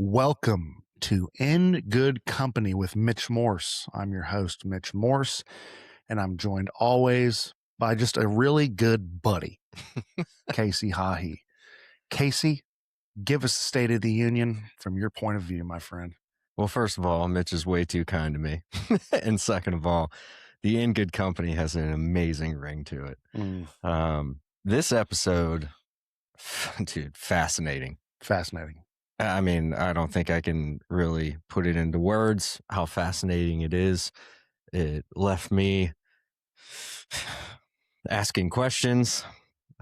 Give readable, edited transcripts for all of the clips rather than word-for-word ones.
Welcome to In Good Company with Mitch Morse. I'm your host, Mitch Morse, and I'm joined always by just a really good buddy, Casey Hahi. Casey, give us the State of the Union from your point of view, my friend. Well, first of all, Mitch is way too kind to me. And second of all, the In Good Company has an amazing ring to it. This episode, dude, fascinating. Fascinating. I mean, I don't think I can really put it into words how fascinating it is. It left me asking questions,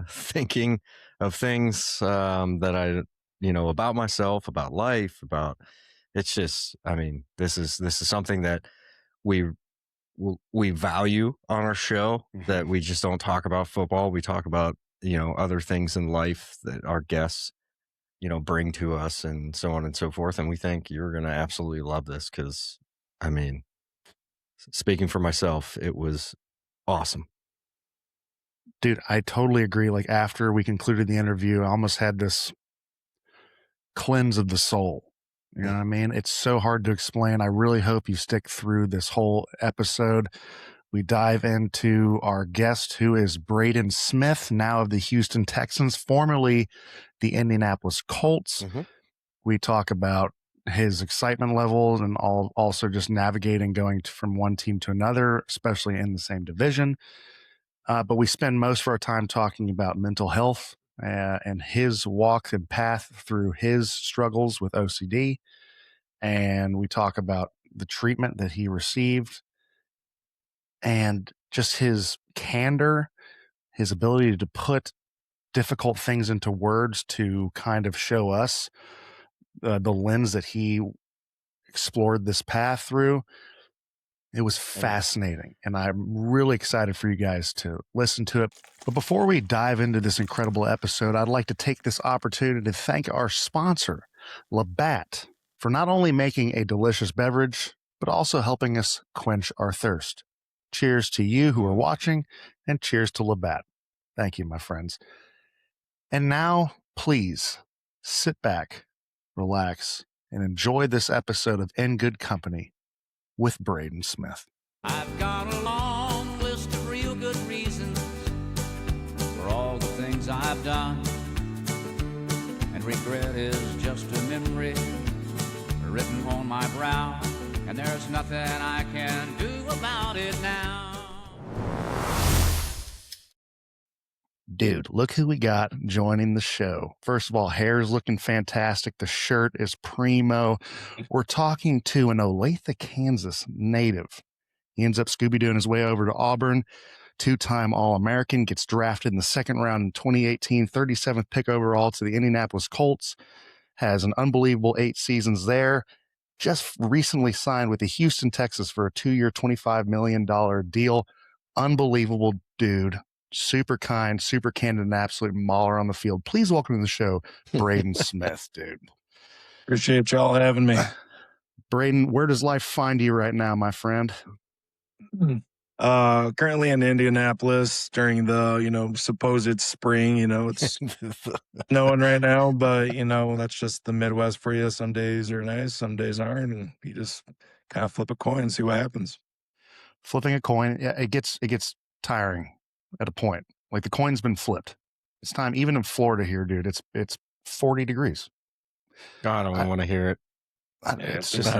thinking of things that about myself, about life, about it's just, I mean, this is something that we value on our show, that we just don't talk about football. We talk about, other things in life that our guests, bring to us and so on and so forth. And we think you're going to absolutely love this because, I mean, speaking for myself, it was awesome. Dude, I totally agree. Like after we concluded the interview, I almost had this cleanse of the soul. You know what I mean? It's so hard to explain. I really hope you stick through this whole episode. We dive into our guest, who is Braden Smith, now of the Houston Texans, formerly the Indianapolis Colts. We talk about his excitement levels and also just navigating going from one team to another, especially in the same division. But we spend most of our time talking about mental health and his walk and path through his struggles with OCD. And we talk about the treatment that he received and just his candor, his ability to put difficult things into words to kind of show us the lens that he explored this path through. It was fascinating, and I'm really excited for you guys to listen to it. But before we dive into this incredible episode, I'd like to take this opportunity to thank our sponsor, Labatt, for not only making a delicious beverage, but also helping us quench our thirst. Cheers to you who are watching, and cheers to Labatt. Thank you, my friends. And now, please sit back, relax, and enjoy this episode of In Good Company with Braden Smith. I've got a long list of real good reasons for all the things I've done, and regret is just a memory written on my brow, and there's nothing I can do about it now. Dude, look who we got joining the show. First of all, hair's looking fantastic. The shirt is primo. We're talking to an Olathe, Kansas native. He ends up Scooby-Dooing his way over to Auburn. Two-time All-American, gets drafted in the second round in 2018, 37th pick overall to the Indianapolis Colts. Has an unbelievable 8 seasons there. Just recently signed with the Houston Texans for a 2-year, $25 million deal. Unbelievable dude. Super kind, super candid, and absolute mauler on the field. Please welcome to the show, Braden Smith, dude. Appreciate y'all having me. Braden, where does life find you right now, my friend? Currently in Indianapolis during the, supposed spring. It's snowing right now, but that's just the Midwest for you. Some days are nice, some days aren't, and you just kind of flip a coin and see what happens. Flipping a coin, yeah, it gets tiring at a point. Like the coin's been flipped. It's time, even in Florida here, dude. It's 40 degrees. God, I don't want to hear it. It's just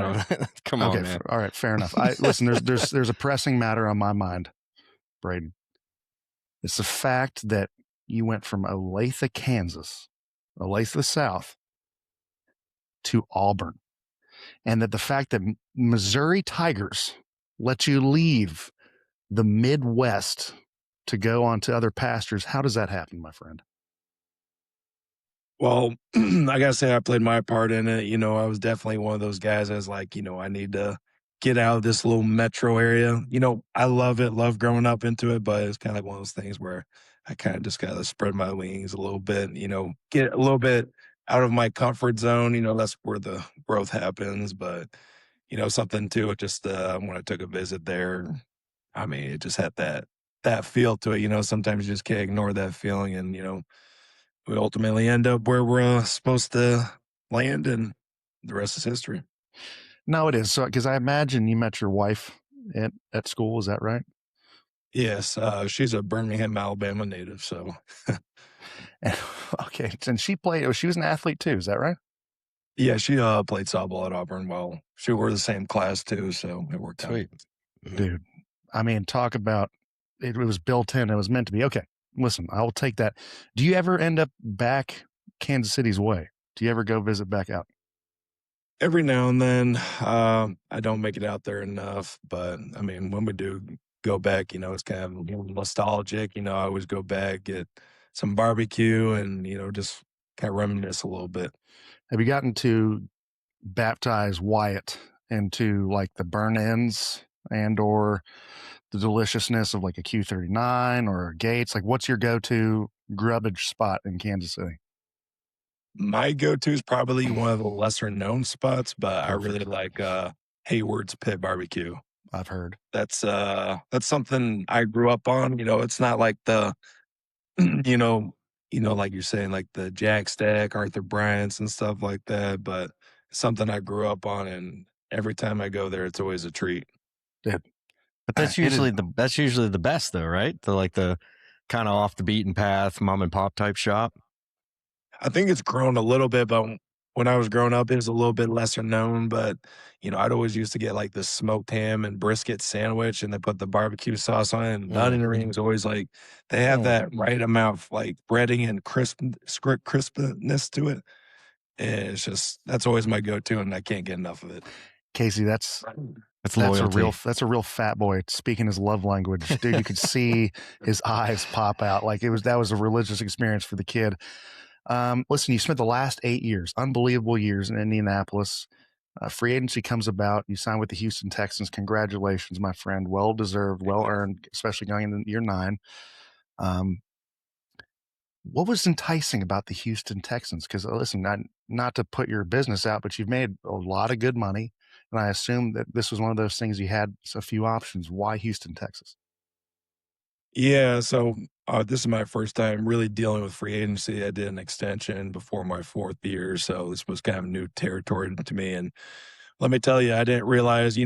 come on, man. All right, fair enough. Listen. There's a pressing matter on my mind, Braden. It's the fact that you went from Olathe, Kansas, Olathe South, to Auburn, and that the fact that Missouri Tigers let you leave the Midwest to go on to other pastures. How does that happen, my friend? Well, I gotta say I played my part in it. I was definitely one of those guys that was like, I need to get out of this little metro area. I love it, love growing up into it, but it's kind of like one of those things where I kind of just gotta spread my wings a little bit, get a little bit out of my comfort zone. That's where the growth happens. But, something too, just when I took a visit there, I mean, it just had that feel to it. Sometimes you just can't ignore that feeling, and we ultimately end up where we're supposed to land, and the rest is history. No, it is. So, because I imagine you met your wife at school. Is that right? Yes, she's a Birmingham, Alabama native, so And, okay. And she played, oh, she was an athlete too. Is that right? yeah, she played softball at Auburn. Well, she were the same class too, so it worked out. Sweet. Dude, I mean, talk about it was built in. It was meant to be. Okay. Listen, I will take that. Do you ever end up back Kansas City's way? Do you ever go visit back out? Every now and then, I don't make it out there enough, but I mean, when we do go back, it's kind of a little nostalgic. I always go back, get some barbecue, and just kind of reminisce a little bit. Have you gotten to baptize Wyatt into like the burn ends and or the deliciousness of like a Q39 or a Gates? Like, what's your go-to grubbage spot in Kansas City? My go-to is probably one of the lesser known spots, but I really Perfect. like Hayward's Pit Barbecue. I've heard. That's something I grew up on. It's not like the you know, like you're saying, like the Jack Stack, Arthur Bryant's and stuff like that, but it's something I grew up on, and every time I go there, it's always a treat. Dude, But that's usually the best though, right? The kind of off the beaten path mom and pop type shop. I think it's grown a little bit, but when I was growing up, it was a little bit lesser known. But I'd always used to get like the smoked ham and brisket sandwich, and they put the barbecue sauce on it. And the onion rings always like they have that right amount of like breading and crispness to it. And that's always my go-to, and I can't get enough of it. Casey, that's loyalty. a real fat boy speaking his love language. Dude, you could see his eyes pop out. Like that was a religious experience for the kid. Listen, you spent the last 8 years, unbelievable years in Indianapolis. Free agency comes about. You sign with the Houston Texans. Congratulations, my friend. Well deserved, well earned, especially going into year 9. What was enticing about the Houston Texans? Because listen, not to put your business out, but you've made a lot of good money, and I assume that this was one of those things you had a few options. Why Houston, Texas? Yeah, so this is my first time really dealing with free agency. I did an extension before my 4th year, so this was kind of new territory to me. And let me tell you, I didn't realize,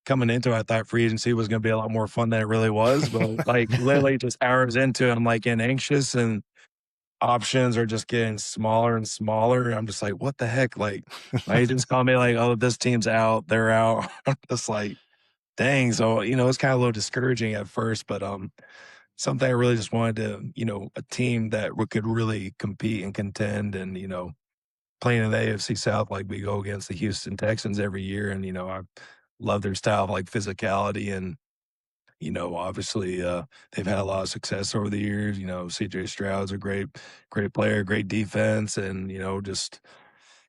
coming into it, I thought free agency was going to be a lot more fun than it really was. But like literally just hours into it, I'm like getting anxious and options are just getting smaller and smaller. I'm just like, what the heck? Like my agents call me like, oh, this team's out, they're out. I'm just like, dang. So, it's kind of a little discouraging at first, but something I really just wanted to, a team that could really compete and contend and, playing in the AFC South like we go against the Houston Texans every year. And, I love their style of like physicality and, obviously they've had a lot of success over the years. CJ Stroud's a great player, great defense. And, just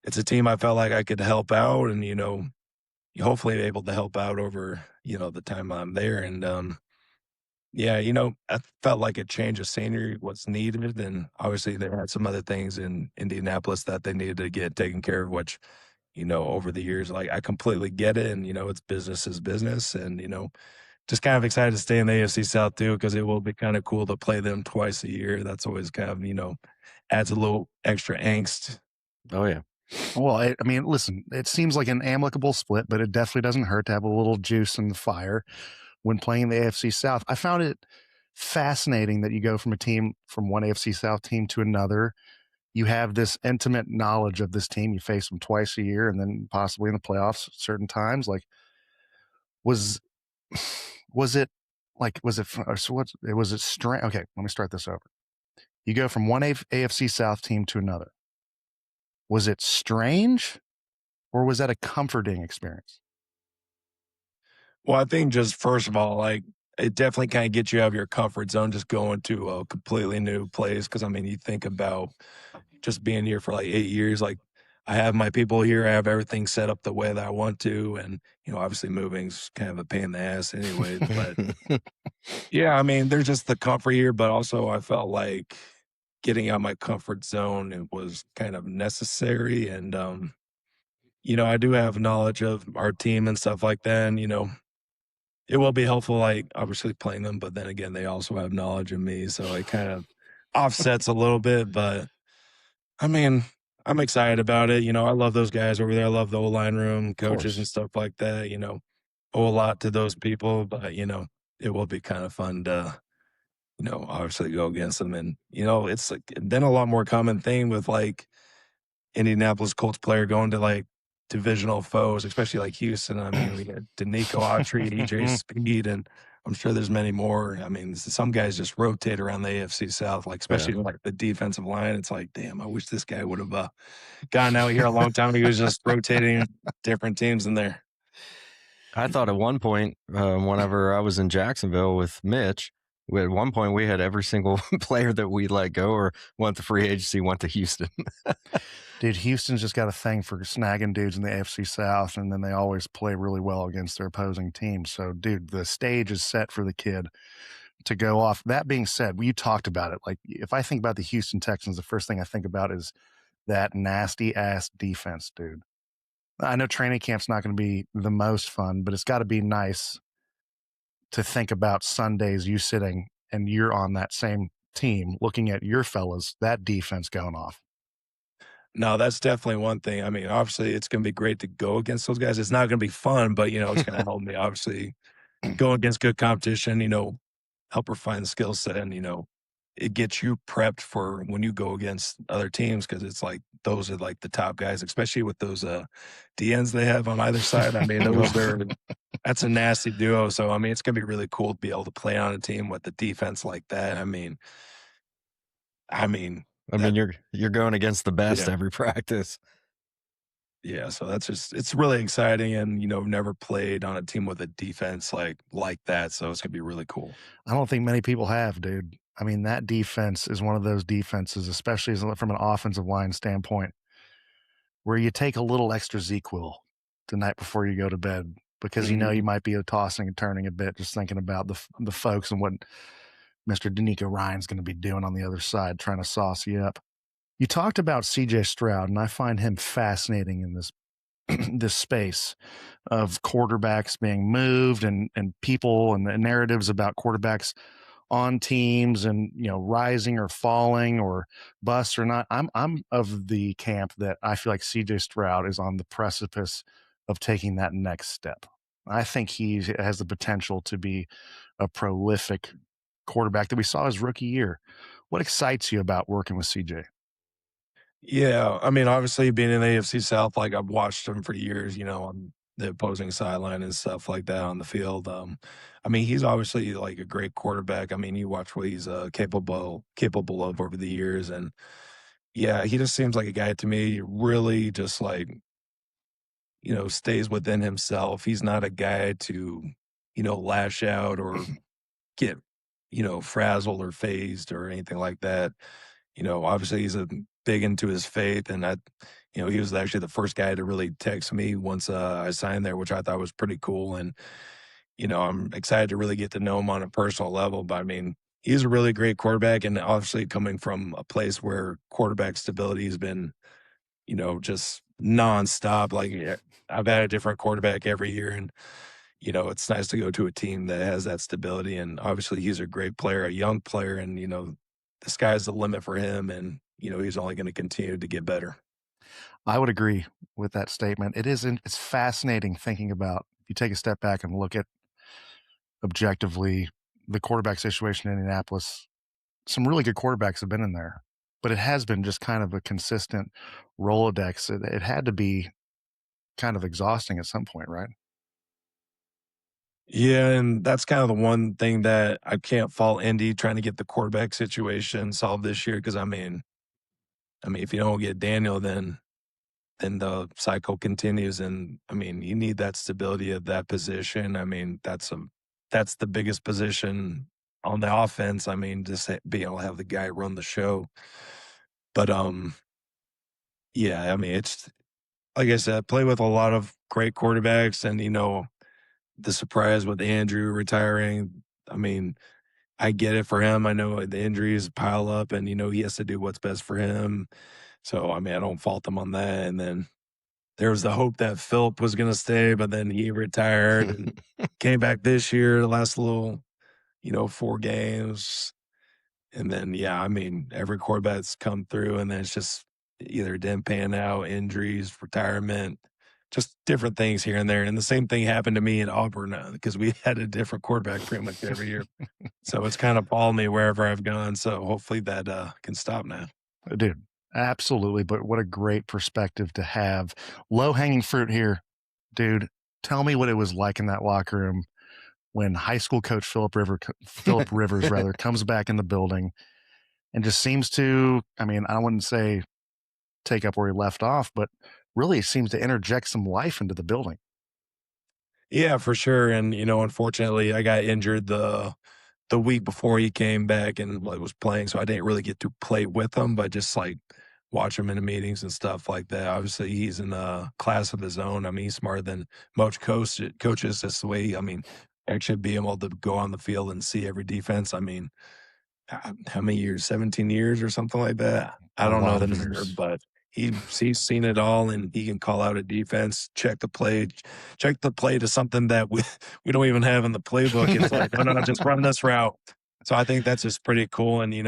it's a team I felt like I could help out and, hopefully able to help out over, the time I'm there. And, yeah, I felt like a change of scenery was needed, and obviously there had some other things in Indianapolis that they needed to get taken care of, which, over the years, like I completely get it, and it's business is business, and just kind of excited to stay in the AFC South too because it will be kind of cool to play them twice a year. That's always kind of adds a little extra angst. Oh yeah. Well, I mean, listen, it seems like an amicable split, but it definitely doesn't hurt to have a little juice in the fire when playing the AFC South. I found it fascinating that you go from one AFC South team to another. You have this intimate knowledge of this team. You face them twice a year and then possibly in the playoffs at certain times. Like, was it strange? Okay, let me start this over. You go from one AFC South team to another. Was it strange or was that a comforting experience? Well, I think just first of all, like it definitely kind of gets you out of your comfort zone, just going to a completely new place. Cause I mean, you think about just being here for like 8 years, like I have my people here, I have everything set up the way that I want to. And, obviously moving's kind of a pain in the ass anyway, but yeah, I mean, there's just the comfort here, but also I felt like getting out of my comfort zone, it was kind of necessary. And, I do have knowledge of our team and stuff like that. And, it will be helpful, like obviously playing them, but then again, they also have knowledge of me. So it kind of offsets a little bit, but I mean, I'm excited about it. I love those guys over there. I love the O-line room, coaches and course. stuff like that. Owe a lot to those people, but it will be kind of fun to obviously go against them. And it's like been a lot more common thing with like Indianapolis Colts player going to like divisional foes, especially like Houston. I mean, we had Danico Autry, EJ Speed, and I'm sure there's many more. I mean, some guys just rotate around the AFC South, like especially like the defensive line. It's like, damn, I wish this guy would have gotten out here a long time ago. He was just rotating different teams in there. I thought at one point, whenever I was in Jacksonville with Mitch, at one point we had every single player that we let go or went to free agency went to Houston. Dude, Houston's just got a thing for snagging dudes in the AFC South, and then they always play really well against their opposing team. So, dude, the stage is set for the kid to go off. That being said, you talked about it. Like, if I think about the Houston Texans, the first thing I think about is that nasty-ass defense, dude. I know training camp's not going to be the most fun, but it's got to be nice to think about Sundays you sitting and you're on that same team looking at your fellas, that defense going off. No, that's definitely one thing. I mean, obviously, it's going to be great to go against those guys. It's not going to be fun, but it's going to help me obviously go against good competition. Help refine the skill set, and it gets you prepped for when you go against other teams because it's like those are like the top guys, especially with those DNs they have on either side. I mean, that's a nasty duo. So I mean, it's going to be really cool to be able to play on a team with the defense like that. I mean, you're going against the best Yeah. every practice. Yeah, so it's really exciting, and never played on a team with a defense like that, so it's gonna be really cool. I don't think many people have, dude. I mean, that defense is one of those defenses, especially from an offensive line standpoint, where you take a little extra ZQL the night before you go to bed because you might be tossing and turning a bit, just thinking about the folks and what Mr. Danico Ryan's going to be doing on the other side, trying to sauce you up. You talked about CJ Stroud, and I find him fascinating in this this space of quarterbacks being moved and people and the narratives about quarterbacks on teams and rising or falling or bust or not. I'm of the camp that I feel like CJ Stroud is on the precipice of taking that next step. I think he has the potential to be a prolific quarterback that we saw his rookie year. What excites you about working with CJ? Yeah, I mean, obviously being in the AFC South, like I've watched him for years, on the opposing sideline and stuff like that on the field. I mean, he's obviously like a great quarterback. I mean, you watch what he's capable of over the years, and yeah, he just seems like a guy to me, really just like stays within himself. He's not a guy to lash out or get frazzled or phased or anything like that. Obviously he's big into his faith, and he was actually the first guy to really text me once I signed there, which I thought was pretty cool. And I'm excited to really get to know him on a personal level. But I mean, he's a really great quarterback, and obviously coming from a place where quarterback stability has been, just nonstop. Like I've had a different quarterback every year, and it's nice to go to a team that has that stability. And obviously he's a great player, a young player, and the sky's the limit for him, and he's only going to continue to get better. I would agree with that statement. It's fascinating thinking about, if you take a step back and look at objectively the quarterback situation in Indianapolis, some really good quarterbacks have been in there, but it has been just kind of a consistent Rolodex. It had to be kind of exhausting at some point, right? Yeah, and that's kind of the one thing that I can't fault Indy trying to get the quarterback situation solved this year, because I mean, if you don't get Daniel, then the cycle continues, and I mean, you need that stability of that position. I mean, that's the biggest position on the offense. I mean, just being able to have the guy run the show. But yeah, I mean, it's like I said, play with a lot of great quarterbacks, and the surprise with Andrew retiring. I mean, I get it for him. I know the injuries pile up, and he has to do what's best for him. So I mean, I don't fault him on that. And then there was the hope that Philip was going to stay, but then he retired and came back this year, the last little, 4 games. And then, yeah, I mean, every quarterback's come through, and then it's just either didn't pan out, injuries, retirement, just different things here and there. And the same thing happened to me at Auburn because we had a different quarterback pretty much every year. So it's kind of followed me wherever I've gone. So hopefully that can stop now. Dude, absolutely. But what a great perspective to have. Low hanging fruit here, dude. Tell me what it was like in that locker room when high school coach Philip Rivers rather comes back in the building and just seems to, I mean, I wouldn't say take up where he left off, but really seems to interject some life into the building. Yeah, for sure. And, unfortunately, I got injured the week before he came back and like was playing, so I didn't really get to play with him, but just like watch him in the meetings and stuff like that. Obviously, he's in a class of his own. I mean, he's smarter than most coaches. That's the way. I mean, actually be able to go on the field and see every defense. I mean, how many years? 17 years or something like that. I A don't know lot the of number, years. but he's seen it all, and he can call out a defense, check the play to something that we don't even have in the playbook. It's like, no, no, just run this route. So I think that's just pretty cool. And you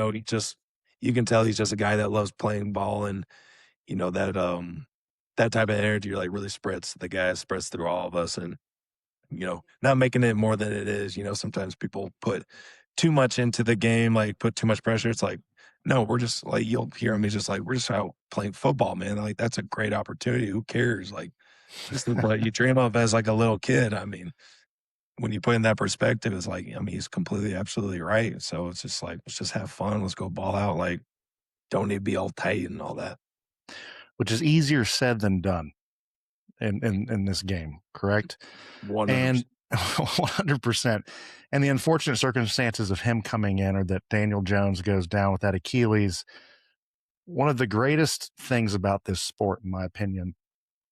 can tell he's just a guy that loves playing ball, and that type of energy like really spreads to the guy, spreads through all of us, and not making it more than it is. Sometimes people put too much into the game, like put too much pressure. It's like, no, we're just like, you'll hear him. He's just like, we're just out playing football, man. Like, that's a great opportunity. Who cares? Like, this is what you dream of as like a little kid. I mean, when you put in that perspective, it's like, I mean, he's completely, absolutely right. So it's just like, let's just have fun. Let's go ball out. Like, don't need to be all tight and all that. Which is easier said than done in this game, correct? 100%. And 100%. And the unfortunate circumstances of him coming in are that Daniel Jones goes down with that Achilles. One of the greatest things about this sport, in my opinion,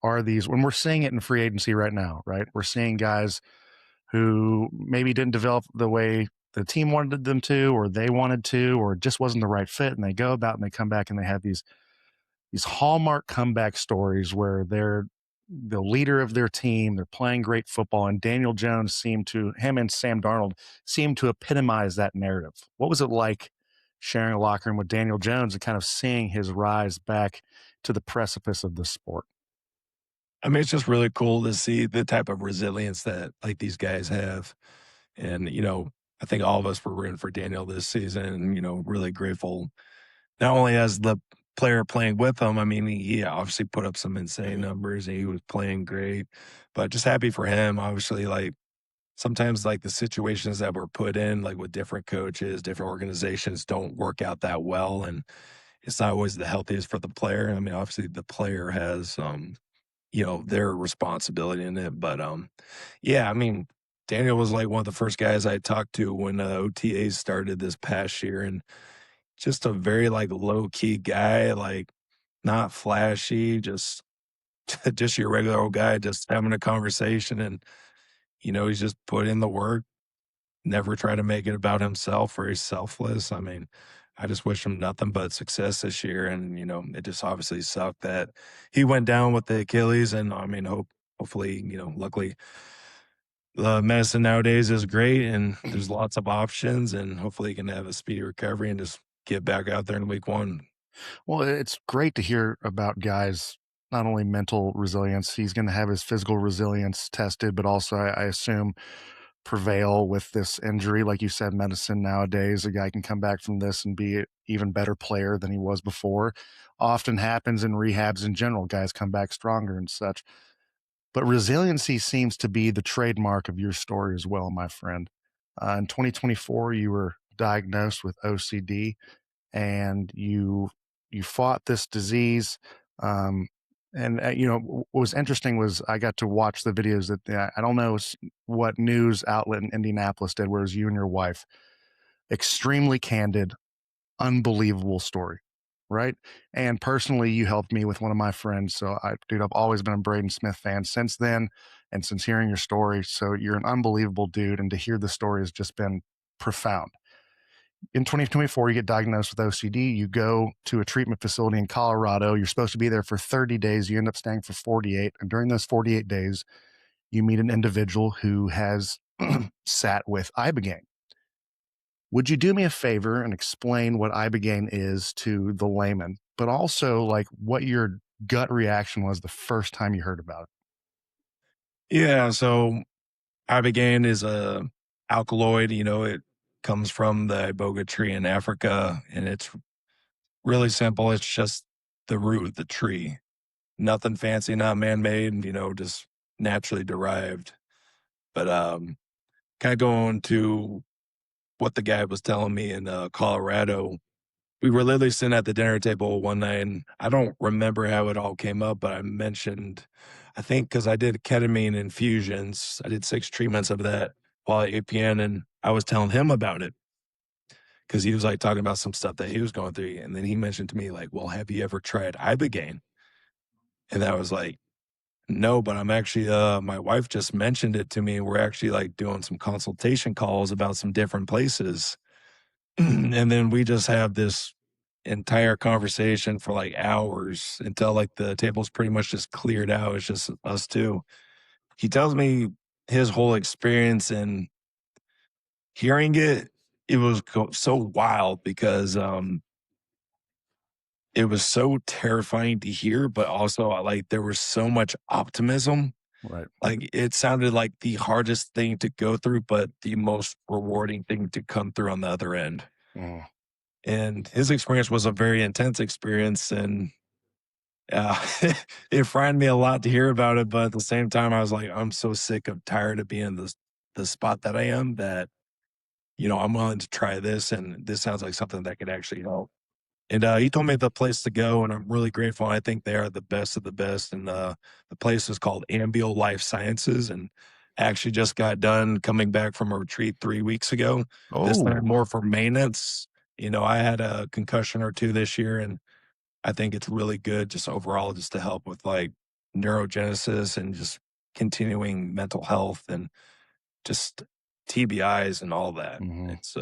are these, when we're seeing it in free agency right now, right? We're seeing guys who maybe didn't develop the way the team wanted them to, or they wanted to, or it just wasn't the right fit. And they go about and they come back and they have these hallmark comeback stories where they're the leader of their team, they're playing great football, and Daniel Jones him and Sam Darnold seemed to epitomize that narrative. What was it like sharing a locker room with Daniel Jones and kind of seeing his rise back to the precipice of the sport? I mean, it's just really cool to see the type of resilience that like these guys have. And, I think all of us were rooting for Daniel this season and, really grateful not only as the player playing with him. I mean, he obviously put up some insane numbers and he was playing great, but just happy for him. Obviously, like sometimes like the situations that we're put in, like with different coaches, different organizations don't work out that well. And it's not always the healthiest for the player. I mean, obviously the player has, their responsibility in it. But yeah, I mean, Daniel was like one of the first guys I talked to when OTAs started this past year, and just a very like low key guy, like not flashy, just just your regular old guy, just having a conversation, and he's just put in the work, never try to make it about himself, very selfless. I mean, I just wish him nothing but success this year. And, it just obviously sucked that he went down with the Achilles. And I mean, hopefully, luckily the medicine nowadays is great and there's lots of options, and hopefully he can have a speedy recovery and just get back out there in week one. Well, it's great to hear about guys, not only mental resilience, he's going to have his physical resilience tested, but also, I assume, prevail with this injury. Like you said, medicine nowadays, a guy can come back from this and be an even better player than he was before. Often happens in rehabs in general. Guys come back stronger and such. But resiliency seems to be the trademark of your story as well, my friend. In 2024, you were diagnosed with OCD, and you fought this disease. Um, and what was interesting was I got to watch the videos that I don't know what news outlet in Indianapolis did, where it was you and your wife. Extremely candid, unbelievable story, right? And personally, you helped me with one of my friends. So dude, I've always been a Braden Smith fan since then, and since hearing your story. So you're an unbelievable dude, and to hear the story has just been profound. In 2024, you get diagnosed with OCD. You go to a treatment facility in Colorado. You're supposed to be there for 30 days. You end up staying for 48. And during those 48 days, you meet an individual who has sat with ibogaine. Would you do me a favor and explain what ibogaine is to the layman, but also like what your gut reaction was the first time you heard about it? Yeah, so ibogaine is a alkaloid. It comes from the iboga tree in Africa, and it's really simple. It's just the root of the tree. Nothing fancy, not man-made, just naturally derived. But kind of going to what the guy was telling me in Colorado, we were literally sitting at the dinner table one night, and I don't remember how it all came up, but I mentioned, I think because I did ketamine infusions, I did 6 treatments of that while at APN, and I was telling him about it because he was like talking about some stuff that he was going through. And then he mentioned to me, like, well, have you ever tried ibogaine? And I was like, no, but I'm actually, my wife just mentioned it to me. And we're actually like doing some consultation calls about some different places. And then we just have this entire conversation for like hours until like the table's pretty much just cleared out. It's just us two. He tells me his whole experience, and hearing it, it was so wild because it was so terrifying to hear, but also like there was so much optimism. Right. Like it sounded like the hardest thing to go through, but the most rewarding thing to come through on the other end. Mm. And his experience was a very intense experience, and uh, it frightened me a lot to hear about it. But at the same time, I was like, I'm so sick of tired of being the spot that I am that, I'm willing to try this. And this sounds like something that could actually help. And he told me the place to go, and I'm really grateful. I think they are the best of the best. And the place is called Ambio Life Sciences. And I actually just got done coming back from a retreat 3 weeks ago. This time Oh, more for maintenance. I had a concussion or two this year, and I think it's really good just overall just to help with like neurogenesis and just continuing mental health and just TBIs and all that. mhm. It's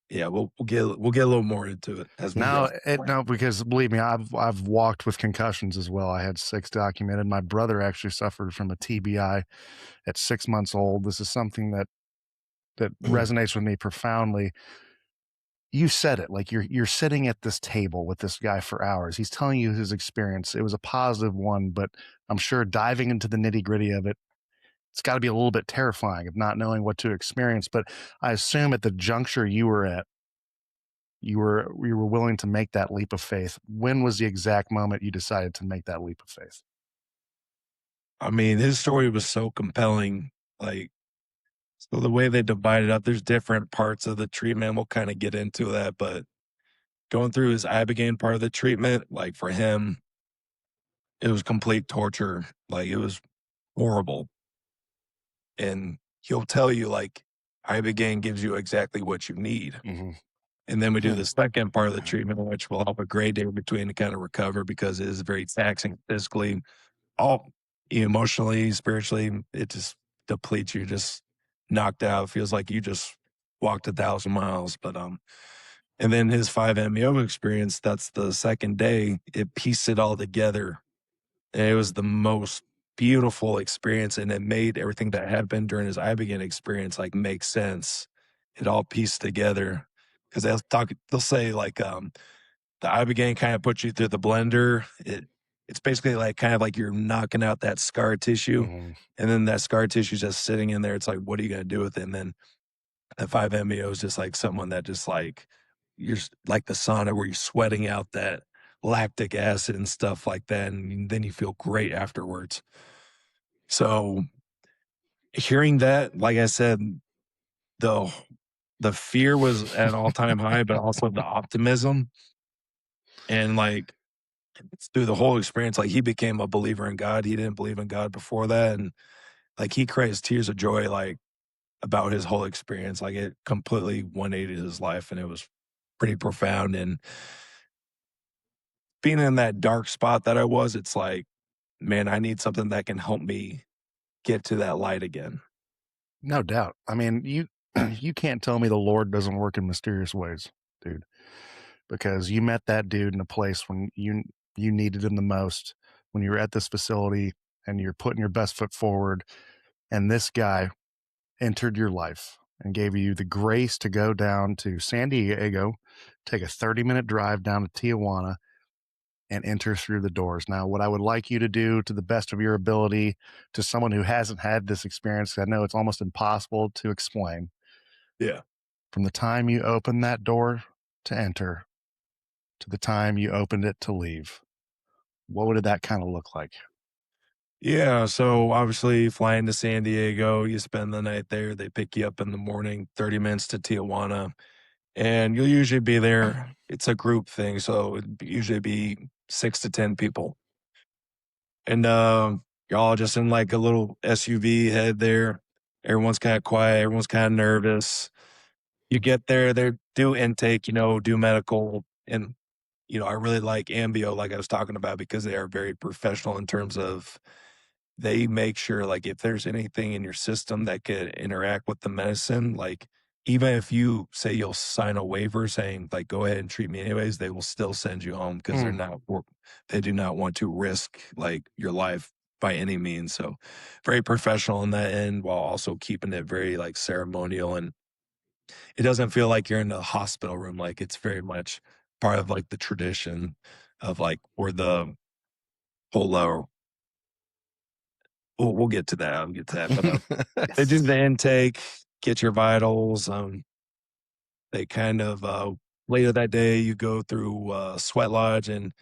yeah, we'll get a little more into it as we go. No, because believe me, I've walked with concussions as well. I had 6 documented. My brother actually suffered from a TBI at 6 months old. This is something that resonates with me profoundly. You said it, like you're sitting at this table with this guy for hours. He's telling you his experience. It was a positive one, but I'm sure diving into the nitty-gritty of it, it's got to be a little bit terrifying of not knowing what to experience. But I assume at the juncture you were at, you were willing to make that leap of faith. When was the exact moment you decided to make that leap of faith? I mean, his story was so compelling. Like, so the way they divided up, there's different parts of the treatment. We'll kind of get into that, but going through his ibogaine part of the treatment, like for him, it was complete torture. Like it was horrible. And he'll tell you like ibogaine gives you exactly what you need. Mm-hmm. And then we do the second part of the treatment, which will help a gray day between to kind of recover because it is very taxing physically, all emotionally, spiritually. It just depletes you, just knocked out. It feels like you just walked 1,000 miles. But and then his 5-MeO experience, that's the second day. It pieced it all together. And it was the most beautiful experience, and it made everything that happened during his ibogaine experience like make sense. It all pieced together because they'll say like the ibogaine kind of puts you through the blender. It's basically like kind of like you're knocking out that scar tissue, Mm-hmm. and then that scar tissue is just sitting in there. It's like, what are you gonna do with it? And then the 5-MeO is just like someone that just like you're like the sauna where you're sweating out that lactic acid and stuff like that, and then you feel great afterwards. So hearing that, like I said, the the fear was at an all-time high, but also the optimism. And like through the whole experience, like he became a believer in God. He didn't believe in God before that. And like he cries tears of joy, like about his whole experience. Like it completely 180 his life. And it was pretty profound. And being in that dark spot that I was, it's like, man, I need something that can help me get to that light again. No doubt. I mean, you can't tell me the Lord doesn't work in mysterious ways, dude, because you met that dude in a place when you needed him the most, when you were at this facility and you're putting your best foot forward, and this guy entered your life and gave you the grace to go down to San Diego, take a 30-minute drive down to Tijuana, and enter through the doors. Now, what I would like you to do to the best of your ability to someone who hasn't had this experience, I know it's almost impossible to explain. Yeah. From the time you open that door to enter to the time you opened it to leave, what would that kind of look like? Yeah, so obviously flying to San Diego, you spend the night there. They pick you up in the morning, 30 minutes to Tijuana, and you'll usually be there. It's a group thing, so it'd usually be 6 to 10 people. And you're all just in like a little SUV head there. Everyone's kind of quiet, everyone's kind of nervous. You get there, they do intake, do medical. And, I really like Ambio, like I was talking about, because they are very professional in terms of they make sure, like, if there's anything in your system that could interact with the medicine, like, even if you say you'll sign a waiver saying, like, go ahead and treat me anyways, they will still send you home because they do not want to risk, like, your life by any means. So very professional in that end while also keeping it very, like, ceremonial. And it doesn't feel like you're in a hospital room. Like, it's very much part of, like, the tradition of, like, where the whole we'll get to that. I'll get to that. But they do the intake, get your vitals. They kind of later that day you go through sweat lodge, and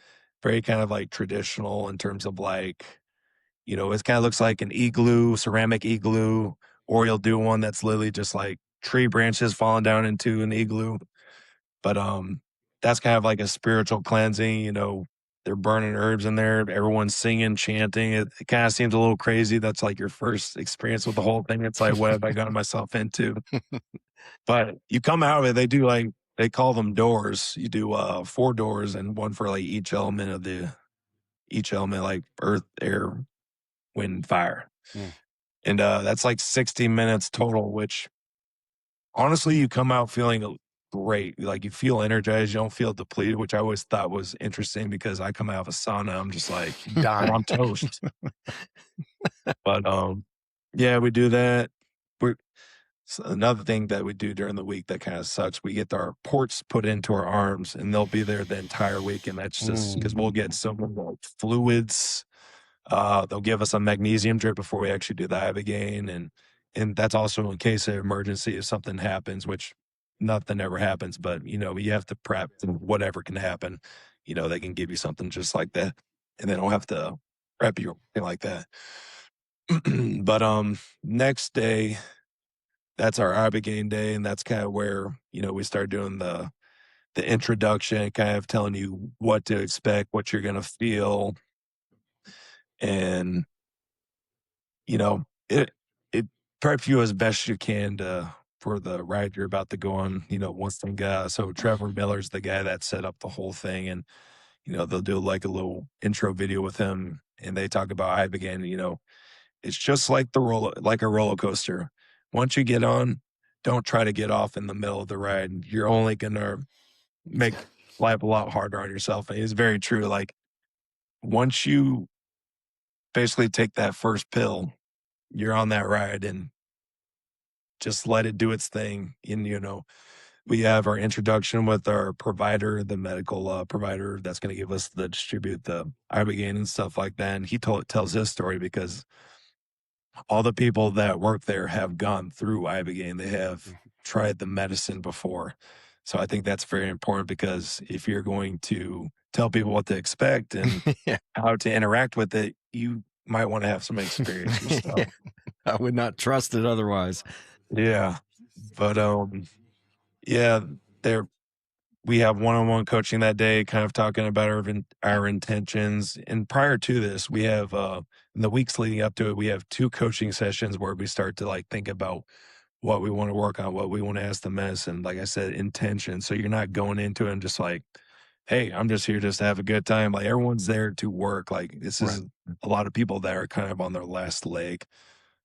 very kind of like traditional in terms of like, it kind of looks like an igloo, ceramic igloo, or you'll do one that's literally just like tree branches falling down into an igloo. But that's kind of like a spiritual cleansing, they're burning herbs in there, everyone's singing, chanting. It kind of seems a little crazy. That's like your first experience with the whole thing. It's like, what have I gotten myself into? But you come out of it, they call them doors. You do 4 doors and one for like each element, like earth, air, wind, fire. Mm. And that's like 60 minutes total, which honestly, you come out feeling great. Like you feel energized. You don't feel depleted, which I always thought was interesting because I come out of a sauna. I'm just like, I'm toast. But yeah, we do that. So another thing that we do during the week that kind of sucks, we get our ports put into our arms and they'll be there the entire week. And that's just because we'll get so many fluids. They'll give us a magnesium drip before we actually do the ibogaine, and that's also in case of emergency if something happens, which nothing ever happens, but you have to prep for whatever can happen. They can give you something just like that, and they don't have to prep you or anything like that. But next day, that's our ibogaine day, and that's kind of where we start doing the introduction, kind of telling you what to expect, what you're gonna feel, and it prep you as best you can for the ride you're about to go on. Once they so Trevor Miller's the guy that set up the whole thing, and they'll do like a little intro video with him, and they talk about ibogaine. It's just like like a roller coaster. Once you get on, don't try to get off in the middle of the ride. You're only gonna make life a lot harder on yourself. And it's very true. Like once you basically take that first pill, you're on that ride and just let it do its thing. And, we have our introduction with our provider, the medical provider that's going to give us distribute the ibogaine and stuff like that. And he tells his story because all the people that work there have gone through ibogaine. They have tried the medicine before. So I think that's very important because if you're going to tell people what to expect and how to interact with it, you might want to have some experience yourself. I would not trust it otherwise. Yeah. But yeah, we have one-on-one coaching that day, kind of talking about our intentions. And prior to this, we have in the weeks leading up to it, we have 2 coaching sessions where we start to like think about what we want to work on, what we want to ask the medicine. Like I said, intention. So you're not going into it and just like, hey, I'm just here just to have a good time. Like everyone's there to work. Like this is a lot of people that are kind of on their last leg.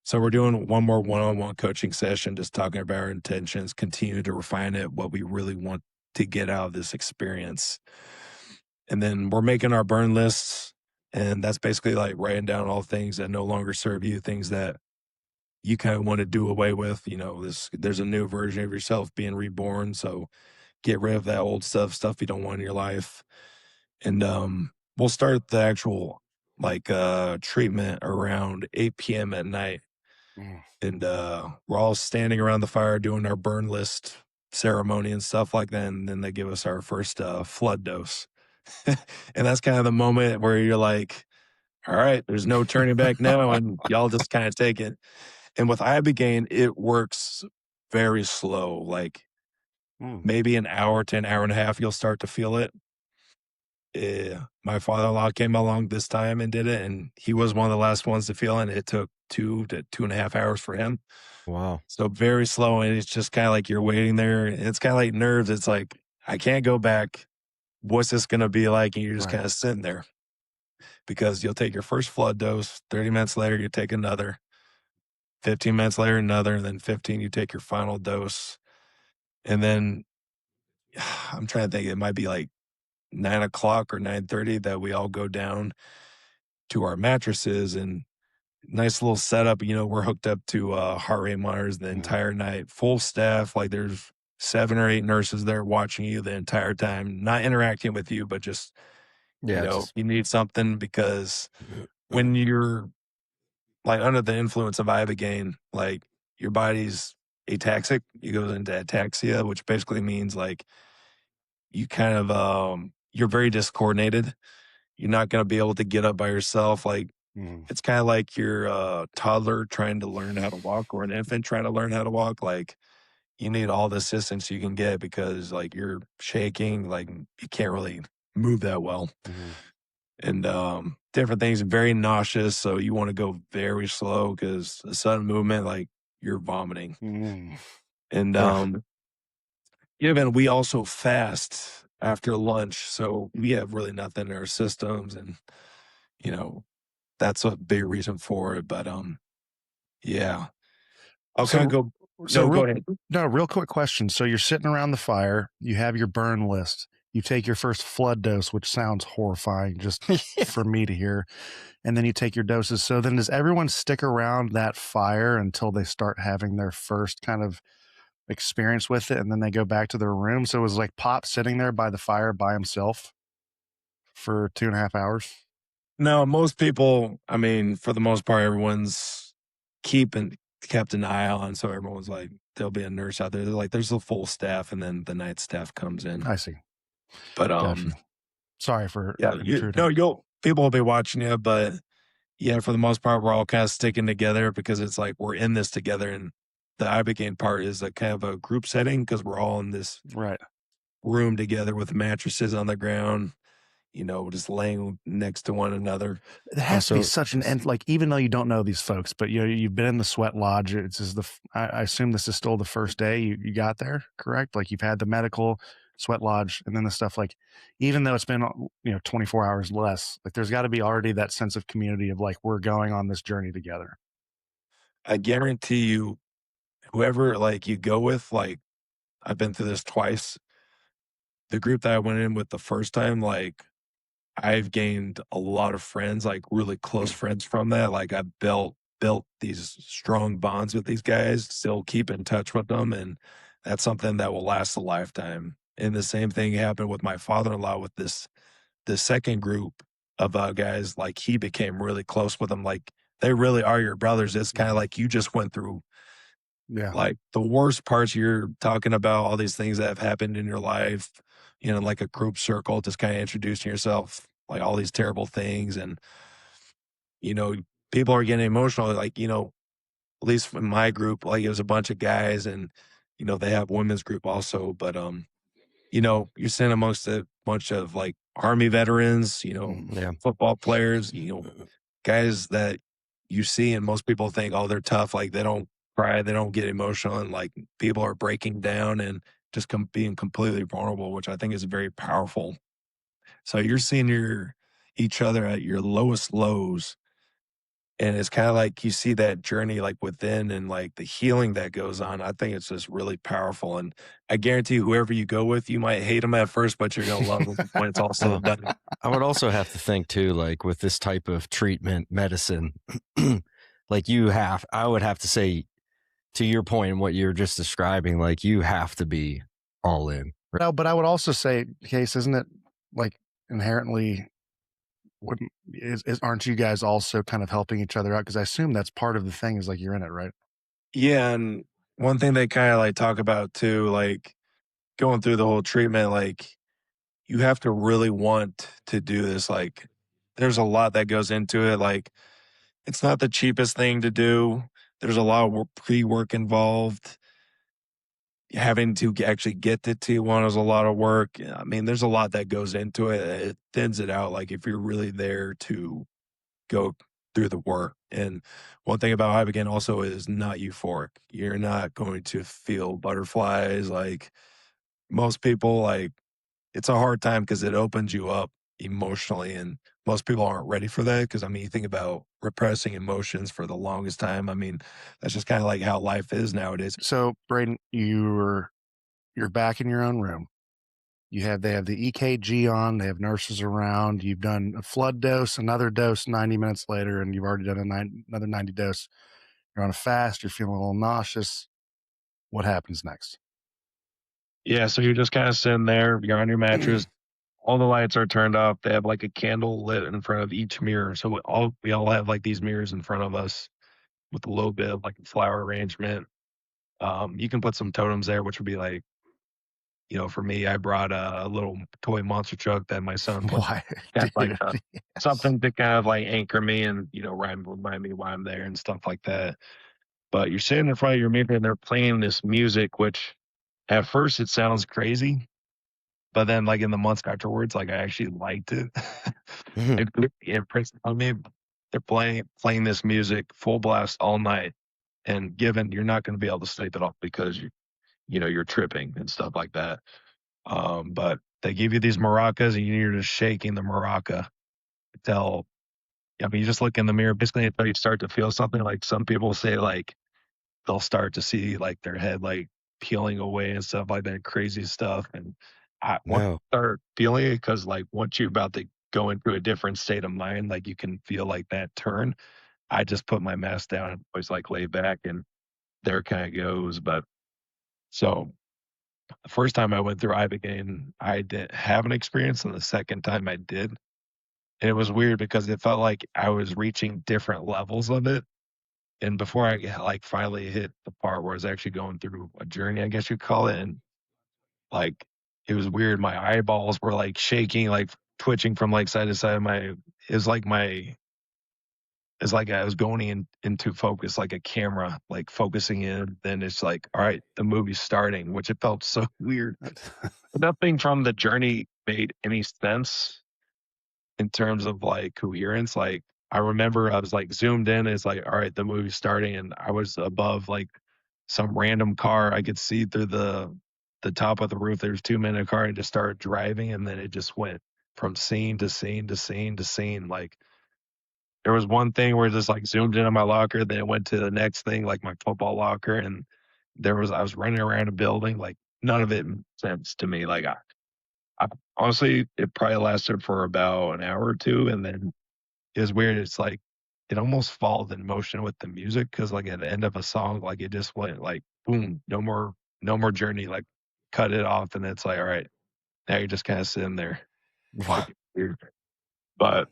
So we're doing one more one-on-one coaching session, just talking about our intentions, continue to refine it, what we really want to get out of this experience. And then we're making our burn lists. And that's basically like writing down all things that no longer serve you, things that you kind of want to do away with. There's a new version of yourself being reborn, so get rid of that old stuff you don't want in your life. And we'll start the actual treatment around 8 p.m. at night. And we're all standing around the fire doing our burn list ceremony and stuff like that. And then they give us our first flood dose. And that's kind of the moment where you're like, all right, there's no turning back now. And y'all just kind of take it. And with ibogaine, it works very slow. Like maybe an hour to an hour and a half, you'll start to feel it. My father-in-law came along this time and did it, and he was one of the last ones to feel it. And it took 2 to 2.5 hours for him. Wow. So very slow, and it's just kind of like you're waiting there. It's kind of like nerves. It's like, I can't go back. What's this going to be like? And you're just kind of sitting there because you'll take your first flood dose. 30 minutes later, you take another. 15 minutes later, another. And then 15, you take your final dose. And then I'm trying to think, it might be like 9 o'clock or 9:30 that we all go down to our mattresses, and nice little setup. We're hooked up to heart rate monitors the entire night, full staff. Like there's 7 or 8 nurses there watching you the entire time, not interacting with you, but just, you need something, because when you're like under the influence of ibogaine, like your body's ataxic, you go into ataxia, which basically means like you kind of, you're very discoordinated. You're not going to be able to get up by yourself. Like it's kind of like you're a toddler trying to learn how to walk, or an infant trying to learn how to walk. Like you need all the assistance you can get, because like you're shaking, like you can't really move that well. And different things, very nauseous. So you want to go very slow, because a sudden movement, like you're vomiting. And we also fast after lunch. So we have really nothing in our systems. And, that's a big reason for it. But yeah. I'll kind of go. Go ahead. No, real quick question. So you're sitting around the fire, you have your burn list, you take your first flood dose, which sounds horrifying just for me to hear, and then you take your doses. So then does everyone stick around that fire until they start having their first kind of experience with it, and then they go back to their room? So it was like Pop sitting there by the fire by himself for 2.5 hours? No, most people, I mean, for the most part, everyone's kept an eye on. So everyone's like, there'll be a nurse out there. They're like, there's a full staff, and then the night staff comes in. I see. But Gotcha. Sorry for people will be watching you, but yeah, for the most part, we're all kind of sticking together, because it's like we're in this together. And the ibogaine part is a kind of a group setting, because we're all in this room together with mattresses on the ground, just laying next to one another. It has to be such an end, like, even though you don't know these folks, but you've been in the sweat lodge. It's just I assume this is still the first day you got there, correct? Like you've had the medical, sweat lodge, and then the stuff, like, even though it's been 24 hours less, like there's got to be already that sense of community of like, we're going on this journey together. I guarantee you, whoever like you go with, like I've been through this twice. The group that I went in with the first time, like I've gained a lot of friends, like really close friends from that. Like I built these strong bonds with these guys, still keep in touch with them. And that's something that will last a lifetime. And the same thing happened with my father-in-law with the second group of guys. Like he became really close with them. Like they really are your brothers. It's kind of like you just went through like the worst parts. You're talking about all these things that have happened in your life, like a group circle, just kind of introducing yourself, like all these terrible things. And, people are getting emotional. Like, at least in my group, like it was a bunch of guys, and, they have women's group also. But, you're sitting amongst a bunch of like Army veterans, football players, guys that you see, and most people think, oh, they're tough. Like they don't cry, they don't get emotional, and like people are breaking down and just being completely vulnerable, which I think is very powerful. So you're seeing each other at your lowest lows, and it's kind of like you see that journey like within, and like the healing that goes on. I think it's just really powerful, and I guarantee whoever you go with, you might hate them at first, but you're gonna love them when it's all said and done. I would also have to think too, like with this type of treatment medicine, like I would have to say, to your point and what you're just describing, like you have to be all in. No, but I would also say, Case, isn't it like inherently wouldn't aren't you guys also kind of helping each other out? Because I assume that's part of the thing is like you're in it, right? Yeah, and one thing they kind of like talk about too, like going through the whole treatment, like you have to really want to do this. Like there's a lot that goes into it. Like it's not the cheapest thing to do. There's a lot of pre-work involved. Having to actually get to T1 is a lot of work. I mean, there's a lot that goes into it. It thins it out. Like if you're really there to go through the work. And one thing about ibogaine also is not euphoric. You're not going to feel butterflies. Like most people, like it's a hard time because it opens you up emotionally, and most people aren't ready for that. Because I mean, you think about repressing emotions for the longest time. I mean, that's just kind of like how life is nowadays. So, Braden, you're back in your own room. They have the EKG on. They have nurses around. You've done a flood dose, another dose 90 minutes later, and you've already done another 90 dose. You're on a fast. You're feeling a little nauseous. What happens next? Yeah, so you're just kind of sitting there. You're on your mattress. All the lights are turned off. They have like a candle lit in front of each mirror. So we all have like these mirrors in front of us with a little bit of like a flower arrangement. You can put some totems there, which would be like, you know, for me, I brought a little toy monster truck that my son put. Why? That's like Dude, yes. something to kind of like anchor me and, you know, remind me why I'm there and stuff like that. But you're sitting in front of your mirror and they're playing this music, which at first it sounds crazy, but then like in the months afterwards, like I actually liked it. It really impressed on me. They're playing this music full blast all night, and given you're not going to be able to sleep at all because you know you're tripping and stuff like that. But they give you these maracas, and you're just shaking the maraca until I mean you just look in the mirror basically until you start to feel something. Like some people say, like they'll start to see like their head like peeling away and stuff like that, crazy stuff. And I once you start feeling it, because like once you're about to go into a different state of mind, like you can feel like that turn. I just put my mask down and always like lay back, and there it kind of goes. But so the first time I went through ibogaine, I didn't have an experience, and the second time I did. And it was weird because it felt like I was reaching different levels of it. And before I like finally hit the part where I was actually going through a journey, I guess you'd call it, and like it was weird. My eyeballs were like shaking, like twitching from like side to side. It's like I was going into focus, like a camera, like focusing in. Then it's like, all right, the movie's starting, which it felt so weird. Nothing from the journey made any sense in terms of like coherence. Like I remember I was like zoomed in. It's like, all right, the movie's starting, and I was above like some random car. I could see through the top of the roof. There was 2 men in a car, and just started driving, and then it just went from scene to scene to scene to scene. Like there was one thing where it just like zoomed in on my locker, then it went to the next thing, like my football locker, and I was running around a building, like none of it made sense to me. Like I honestly, it probably lasted for about an hour or two, and then it was weird. It's like it almost followed in motion with the music, because like at the end of a song, like it just went like boom, no more journey, like cut it off, and it's like, all right, now you're just kind of sitting there. Wow. Weird. But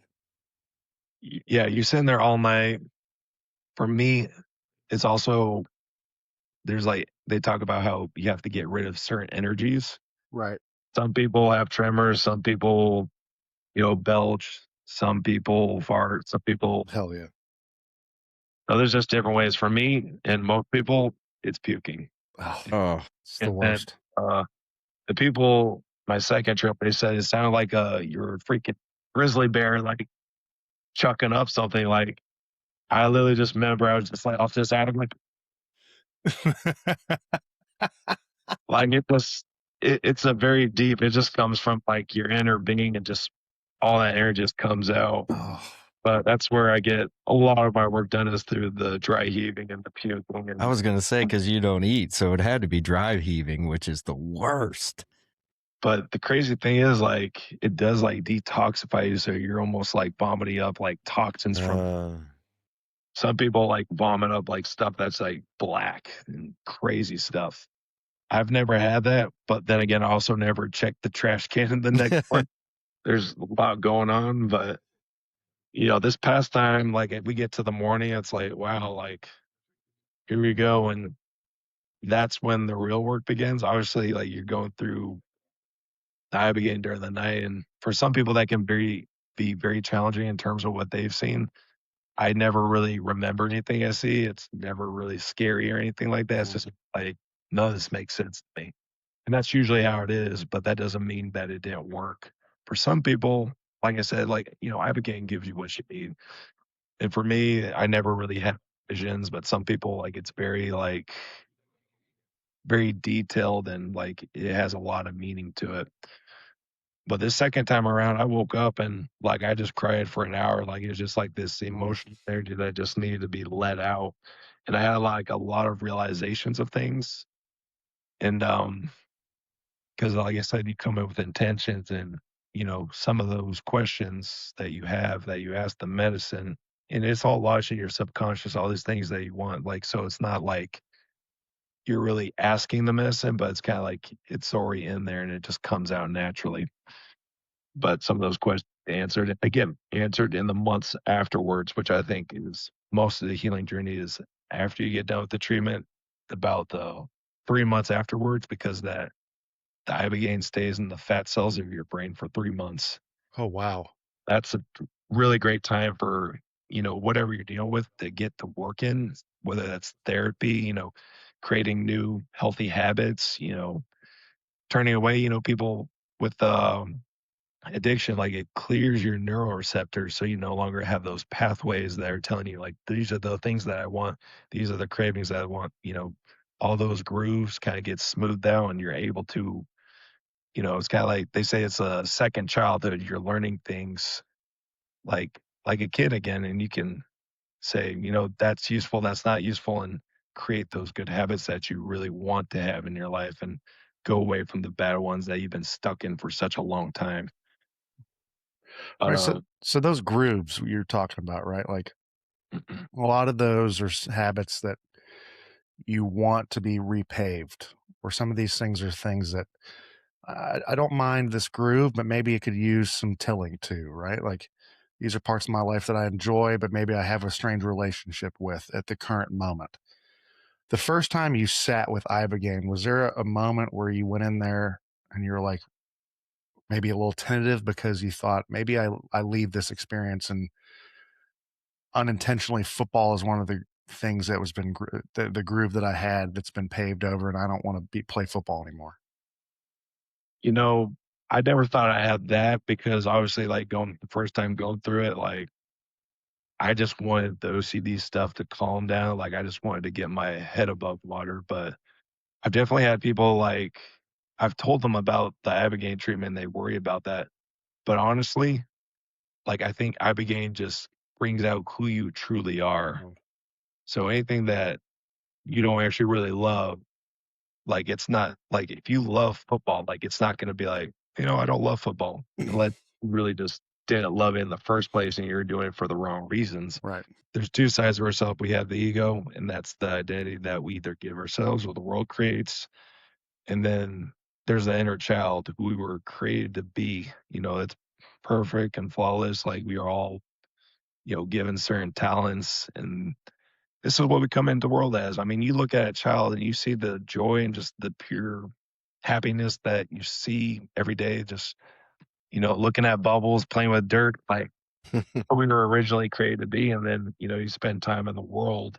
yeah, you're sitting there all night. For me, it's also there's like they talk about how you have to get rid of certain energies. Right. Some people have tremors, some people, you know, belch, some people fart, some people. Hell yeah. So there's just different ways. For me and most people, it's puking. Oh, It's the And worst. the people, my second trip, they said it sounded like you're a freaking grizzly bear, like chucking up something. Like I literally just remember I was just like off this attic, like it's a very deep. It just comes from like your inner being, and just all that air just comes out. Oh, But that's where I get a lot of my work done, is through the dry heaving and the puking. And I was going to say, because you don't eat, so it had to be dry heaving, which is the worst. but the crazy thing is, like, it does like detoxify you, so you're almost like vomiting up like toxins from. some people like vomit up like stuff that's like black and crazy stuff. I've never had that, but then again, I also never checked the trash can in the next one. There's a lot going on, but this past time, like if we get to the morning, it's like, wow, like here we go. And that's when the real work begins. Obviously, like you're going through the ibogaine during the night. And for some people that can be very challenging in terms of what they've seen. I never really remember anything I see. It's never really scary or anything like that. It's just like none of this makes sense to me. And that's usually how it is, but that doesn't mean that it didn't work. For some people, like I said, like, ibogaine gives you what you need. And for me, I never really had visions, but some people like it's very like very detailed and like it has a lot of meaning to it. But this second time around, I woke up and like I just cried for an hour. Like it was just like this emotional energy that just needed to be let out. And I had like a lot of realizations of things. And because like I said, you come up with intentions and some of those questions that you have that you ask the medicine, and it's all lodged in your subconscious, all these things that you want. Like so it's not like you're really asking the medicine, but it's kind of like it's already in there and it just comes out naturally. But some of those questions answered in the months afterwards, which I think is most of the healing journey is after you get done with the treatment, about the 3 months afterwards, because that the ibogaine stays in the fat cells of your brain for 3 months. Oh, wow. That's a really great time for whatever you're dealing with to get the work in, whether that's therapy, creating new healthy habits, turning away, people with addiction, like it clears your neuroreceptors so you no longer have those pathways that are telling you like these are the things that I want, these are the cravings that I want, all those grooves kind of get smoothed out and you're able to, it's kind of like they say it's a second childhood. You're learning things like a kid again, and you can say, that's useful, that's not useful, and create those good habits that you really want to have in your life and go away from the bad ones that you've been stuck in for such a long time. But Right. So those grooves you're talking about, right? Like a lot of those are habits that you want to be repaved, or some of these things are things that I don't mind this groove, but maybe it could use some tilling too, right? Like these are parts of my life that I enjoy, but maybe I have a strange relationship with at the current moment. The first time you sat with ibogaine, was there a moment where you went in there and you were like maybe a little tentative because you thought maybe I leave this experience and unintentionally football is one of the things that was been the groove that I had that's been paved over, and I don't want to play football anymore. you know, I never thought I had that because obviously, like going the first time going through it, like I just wanted the OCD stuff to calm down. Like I just wanted to get my head above water. But I've definitely had people like I've told them about the ibogaine treatment. They worry about that. But honestly, like I think ibogaine just brings out who you truly are. Mm. So anything that you don't actually really love, like it's not like if you love football, like it's not going to be like, I don't love football unless you really just didn't love it in the first place and you're doing it for the wrong reasons. Right. There's two sides of ourselves. We have the ego, and that's the identity that we either give ourselves or the world creates. And then there's the inner child who we were created to be. It's perfect and flawless. Like we are all, given certain talents, and this is what we come into the world as. I mean, you look at a child and you see the joy and just the pure happiness that you see every day, just, looking at bubbles, playing with dirt, like what we were originally created to be. And then, you spend time in the world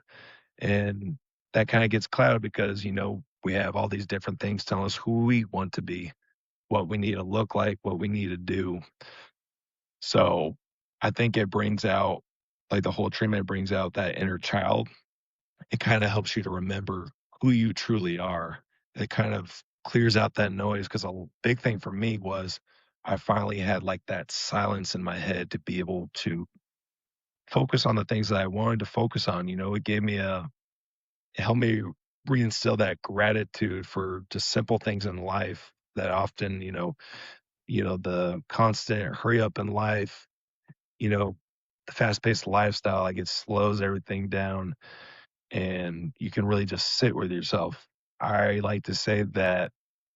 and that kind of gets clouded because, we have all these different things telling us who we want to be, what we need to look like, what we need to do. So I think it brings out, like the whole treatment brings out that inner child. It kind of helps you to remember who you truly are. It kind of clears out that noise because a big thing for me was I finally had like that silence in my head to be able to focus on the things that I wanted to focus on. It helped me reinstill that gratitude for just simple things in life that often, the constant hurry up in life, you know, the fast-paced lifestyle, like, it slows everything down, and you can really just sit with yourself. I like to say that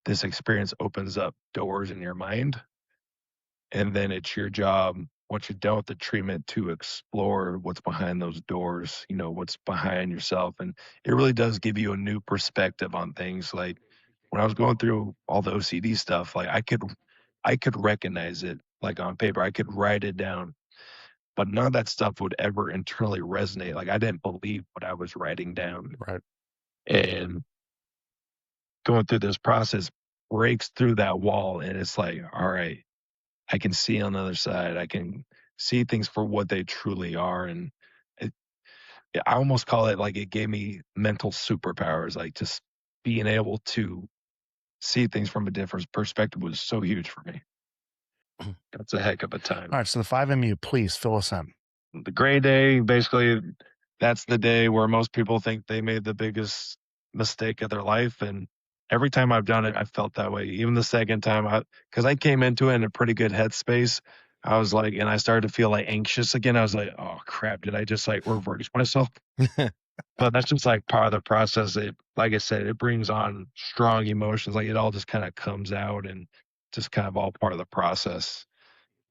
this experience opens up doors in your mind, and then it's your job, once you're done with the treatment, to explore what's behind those doors, what's behind yourself, and it really does give you a new perspective on things. Like, when I was going through all the OCD stuff, like, I could recognize it, like, on paper. I could write it down, but none of that stuff would ever internally resonate. Like, I didn't believe what I was writing down. Right. And going through this process breaks through that wall, and it's like, all right, I can see on the other side. I can see things for what they truly are. And it, I almost call it like it gave me mental superpowers. Like, just being able to see things from a different perspective was so huge for me. That's a heck of a time. All right. So the 5MU, please fill us in. The gray day, basically, that's the day where most people think they made the biggest mistake of their life. And every time I've done it, I felt that way. Even the second time, because I came into it in a pretty good headspace. I was like, and I started to feel like anxious again. I was like, oh crap, did I just like reverse myself? But that's just like part of the process. It, like I said, it brings on strong emotions. Like, it all just kind of comes out and just kind of all part of the process.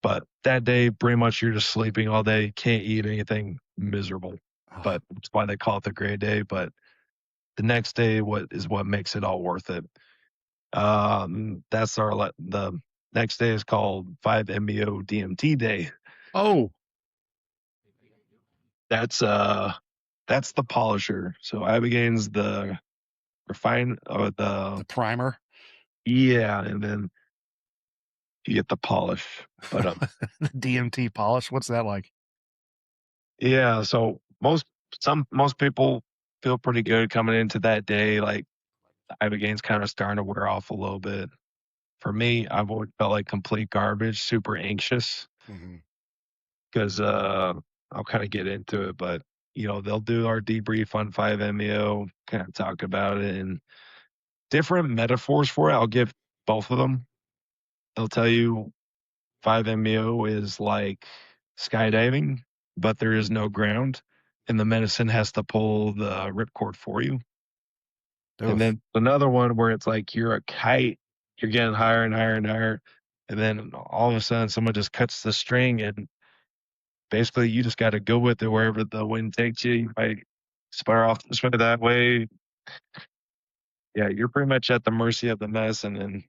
But that day, pretty much you're just sleeping all day, can't eat anything, miserable. But that's why they call it the gray day. But the next day, what makes it all worth it. That's the next day is called 5-MeO DMT day. Oh, That's the polisher. So ibogaine's the refine or the primer. yeah, and then you get the polish. But The DMT polish. What's that like? yeah, so most people feel pretty good coming into that day. Like, the ibogaine's kind of starting to wear off a little bit. For me, I've always felt like complete garbage, super anxious, because I'll kind of get into it. But they'll do our debrief on 5-MeO, kind of talk about it and different metaphors for it. I'll give both of them. They'll tell you 5-MeO is like skydiving, but there is no ground, and the medicine has to pull the ripcord for you. And then another one where it's like you're a kite, you're getting higher and higher and higher, and then all of a sudden someone just cuts the string, and basically you just got to go with it wherever the wind takes you. You might spire off this way, that way. Yeah, you're pretty much at the mercy of the medicine, and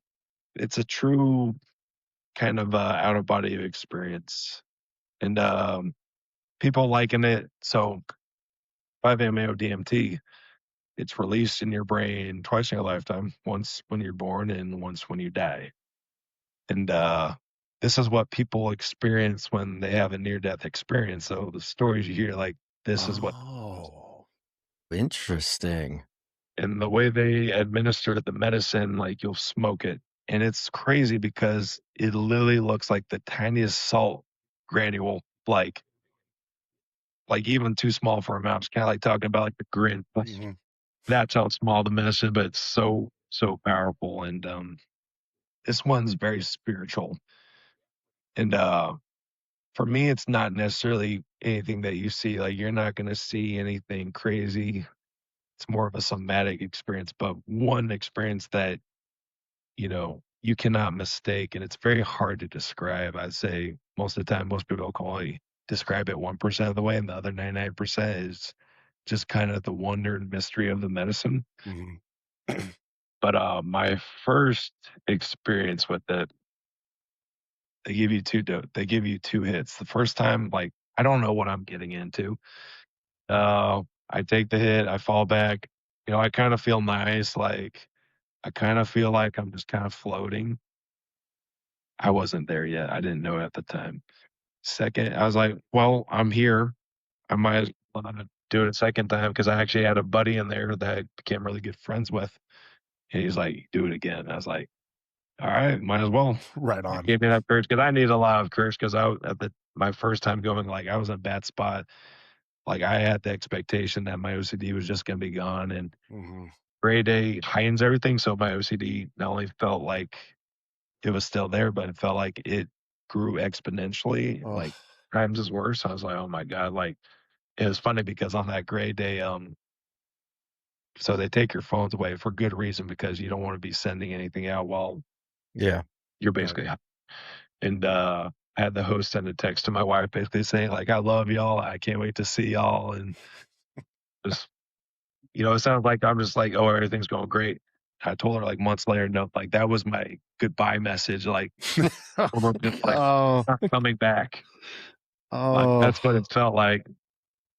it's a true kind of out of body experience. And people liken it. So 5-MeO DMT, it's released in your brain twice in your lifetime, once when you're born and once when you die. And this is what people experience when they have a near-death experience. So the stories you hear, like, this is what. Oh, interesting. And the way they administer the medicine, like, you'll smoke it. And it's crazy because it literally looks like the tiniest salt granule, like even too small for a mouse. Kind of like talking about like the grin. That's how small the medicine, but it's so powerful. And this one's very spiritual. And for me, it's not necessarily anything that you see. Like, you're not going to see anything crazy. It's more of a somatic experience, but one experience that you cannot mistake, and it's very hard to describe. I'd say most of the time, most people describe it 1% of the way, and the other 99% is just kind of the wonder and mystery of the medicine. But my first experience with it, they give you two hits. The first time, like, I don't know what I'm getting into. I take the hit, I fall back. I kind of feel nice, like, I kind of feel like I'm just kind of floating. I wasn't there yet. I didn't know at the time. Second, I was like, well, I'm here. I might as well do it a second time, because I actually had a buddy in there that I became really good friends with. And he's like, do it again. I was like, all right, might as well. Right on. Gave me that courage, because I needed a lot of courage, because I was my first time going, like, I was in a bad spot. Like, I had the expectation that my OCD was just going to be gone, and gray day heightens everything. So my OCD not only felt like it was still there, but it felt like it grew exponentially. Like, times is worse. I was like, oh my God. Like, it was funny because on that gray day, so they take your phones away for good reason because you don't want to be sending anything out while Yeah. you're basically and I had the host send a text to my wife basically saying like, I love y'all. I can't wait to see y'all. And just, it sounds like I'm just like, oh, everything's going great. I told her like months later, no, like that was my goodbye message. Like, we're just like Oh, not coming back. Like oh, that's what it felt like.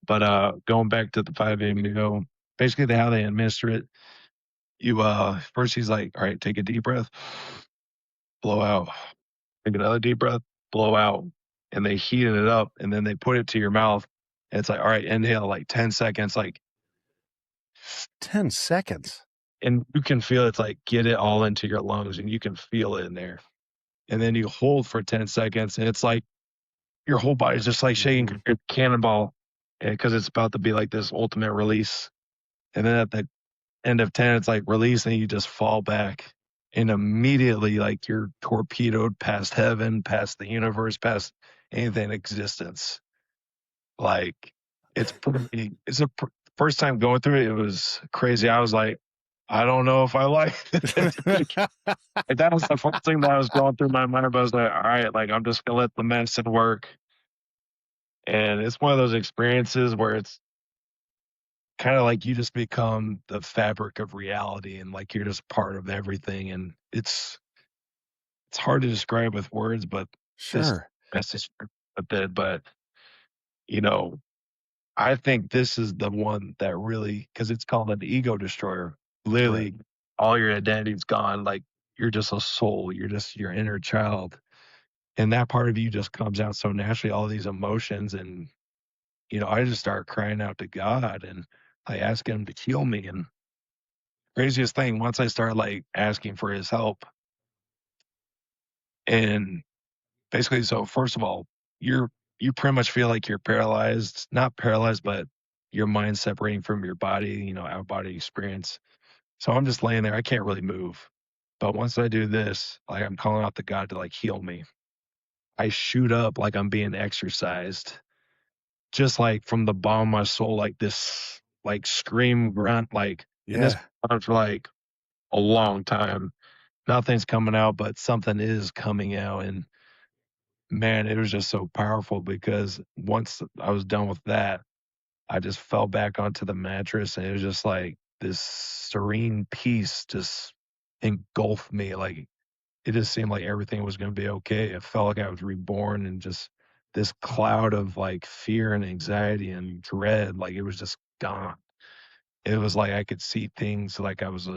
But going back to the 5 a.m. to go, basically how they administer it, you first he's like, all right, take a deep breath, blow out. Take another deep breath, blow out. And they heated it up and then they put it to your mouth. And it's like, all right, inhale like 10 seconds, like 10 seconds. and you can feel it's like get it all into your lungs and you can feel it in there. And then you hold for 10 seconds and it's like your whole body's just like shaking your cannonball because it's about to be like this ultimate release. And then at the end of 10, it's like release and you just fall back. And immediately, like you're torpedoed past heaven, past the universe, past anything in existence. Like first time going through it, it was crazy. I was like, I don't know if I like it. Like, that was the first thing that was going through my mind. But I was like, all right, like I'm just gonna let the medicine work. And it's one of those experiences where it's kind of like you just become the fabric of reality and like you're just part of everything. And it's hard to describe with words, but this Sure. message a bit. But you know, I think this is the one that really, because it's called an ego destroyer. Literally, all your identity's gone. Like you're just a soul. You're just your inner child, and that part of you just comes out so naturally. All these emotions, and I just start crying out to God, and I ask Him to heal me. And craziest thing, once I start like asking for His help, and basically, so first of all, you pretty much feel like you're paralyzed, not paralyzed, but your mind separating from your body, out of body experience. So I'm just laying there. I can't really move. But once I do this, like I'm calling out to God to like heal me. I shoot up like I'm being exercised, just like from the bottom of my soul, like this, like scream grunt, and this Yeah. went on for like a long time. Nothing's coming out, but something is coming out. And man, it was just so powerful because once I was done with that, I just fell back onto the mattress and it was just like this serene peace just engulfed me. Like it just seemed like everything was going to be okay. It felt like I was reborn and just this cloud of like fear and anxiety and dread, like it was just gone. It was like I could see things like I was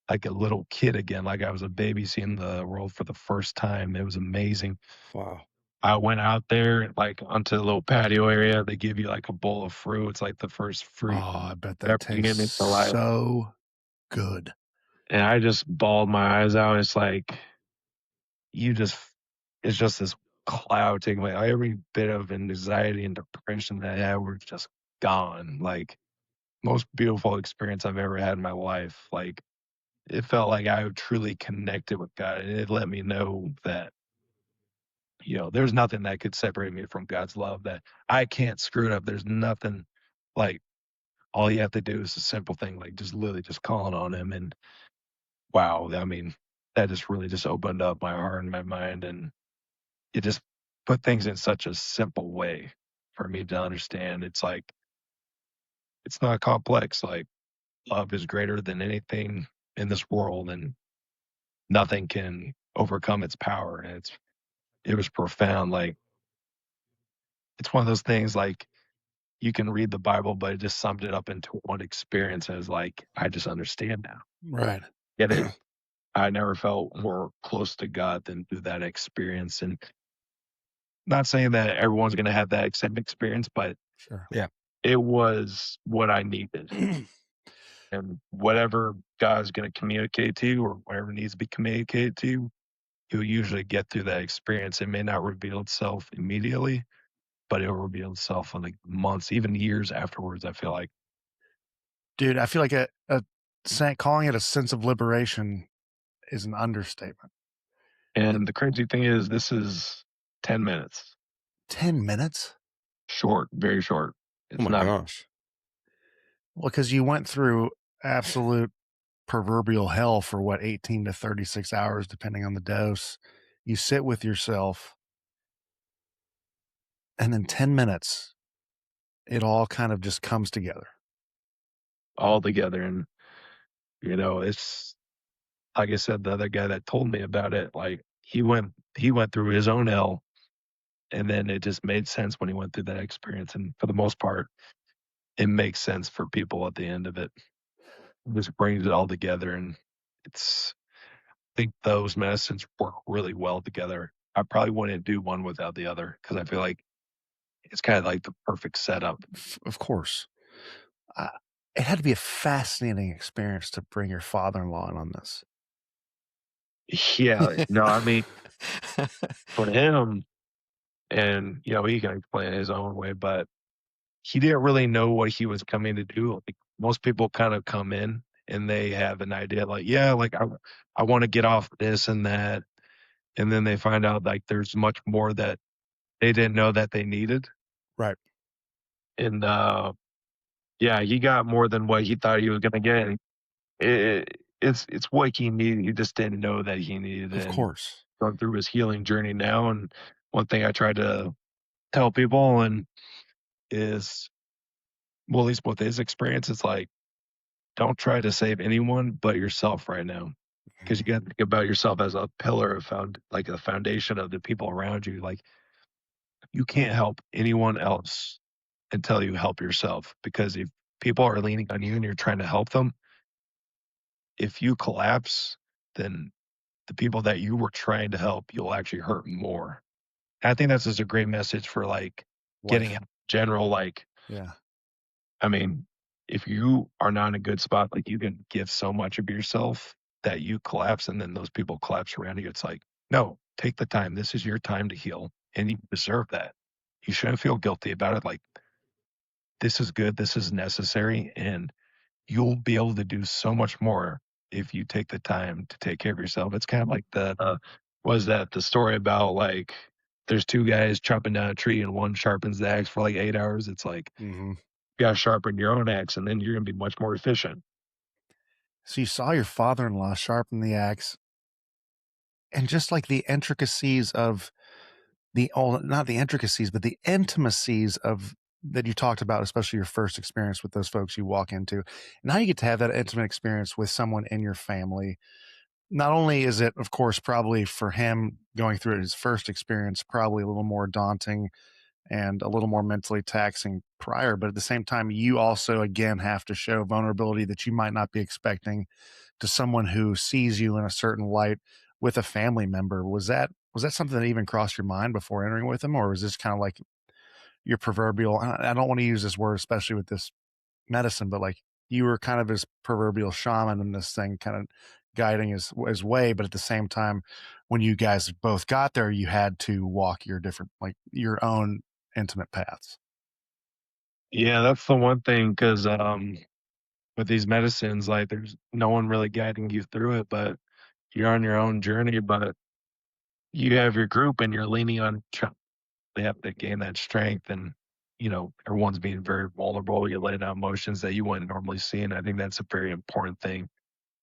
like a little kid again, like I was a baby seeing the world for the first time. It was amazing. Wow. I went out there, like, onto the little patio area. They give you, like, a bowl of fruit. It's, like, the first fruit Oh, I bet ever that given tastes into life, so good. and I just bawled my eyes out. It's like, you just it's just this cloud taking away every bit of anxiety and depression that I had were just gone. Like, most beautiful experience I've ever had in my life. Like, it felt like I truly connected with God, and it let me know that there's nothing that could separate me from God's love, that I can't screw it up. There's nothing like all you have to do is a simple thing, like just literally just calling on Him. And wow, I mean, that just really just opened up my heart and my mind. And it just put things in such a simple way for me to understand. It's like, it's not complex. Like, love is greater than anything in this world, and nothing can overcome its power. And it was profound. Like, it's one of those things like, you can read the Bible, but it just summed it up into one experience as like, I just understand now. Right. Get it? I never felt more close to God than through that experience. And not saying that everyone's going to have that same experience, but Sure. Yeah. it was what I needed. And whatever God's going to communicate to you or whatever needs to be communicated to you, you'll usually get through that experience. It may not reveal itself immediately, but it'll reveal itself in like months, even years afterwards, I feel like. Dude, I feel like calling it a sense of liberation is an understatement. And the crazy thing is, this is 10 minutes. 10 minutes? Short, very short. Oh It's my not gosh. Well, because you went through absolute proverbial hell for what, 18 to 36 hours, depending on the dose. You sit with yourself, and in 10 minutes, it all kind of just comes together. all together. And, it's like I said, the other guy that told me about it, like he went through his own hell, and then it just made sense when he went through that experience. And for the most part, it makes sense for people at the end of it. It just brings it all together, and I think those medicines work really well together. I probably wouldn't do one without the other because I feel like it's kind of like the perfect setup. Of course. Uh, it had to be a fascinating experience to bring your father-in-law in on this. Yeah, no, I mean, for him, and he can explain it his own way, but he didn't really know what he was coming to do. Like most people kind of come in and they have an idea, like, yeah, like I want to get off this and that, and then they find out like there's much more that they didn't know that they needed, Right. and yeah, he got more than what he thought he was gonna get. And it's what he needed. He just didn't know that he needed it. Of And course. going through his healing journey now, and one thing I try to tell people and is, well, at least with his experience, it's like, don't try to save anyone but yourself right now. Because you got to think about yourself as a pillar of like a foundation of the people around you. Like you can't help anyone else until you help yourself. Because if people are leaning on you and you're trying to help them, if you collapse, then the people that you were trying to help, you'll actually hurt more. And I think that's just a great message for like getting Life. help in general. Like, Yeah. I mean, if you are not in a good spot, like you can give so much of yourself that you collapse and then those people collapse around you. It's like, no, take the time. This is your time to heal and you deserve that. You shouldn't feel guilty about it. Like, this is good. This is necessary. And you'll be able to do so much more if you take the time to take care of yourself. It's kind of like was that the story about like, there's two guys chopping down a tree and one sharpens the axe for like 8 hours. It's like, Mm-hmm. you gotta sharpen your own axe and then you're gonna be much more efficient. So you saw your father-in-law sharpen the axe, and just like the intricacies of not the intricacies, but the intimacies of that you talked about, especially your first experience with those folks you walk into. Now you get to have that intimate experience with someone in your family. Not only is it, of course, probably for him going through his first experience, probably a little more daunting and a little more mentally taxing prior, but at the same time, you also, again, have to show vulnerability that you might not be expecting to someone who sees you in a certain light with a family member. Was that something that even crossed your mind before entering with him, or was this kind of like your proverbial? I don't want to use this word, especially with this medicine, but like you were kind of his proverbial shaman in this thing, kind of guiding his way. But at the same time, when you guys both got there, you had to walk your different, like your own intimate paths. Yeah, that's the one thing because with these medicines, like there's no one really guiding you through it, but you're on your own journey. But you have your group and you're leaning on each other. They have to gain that strength, and everyone's being very vulnerable. You're letting out emotions that you wouldn't normally see, and I think that's a very important thing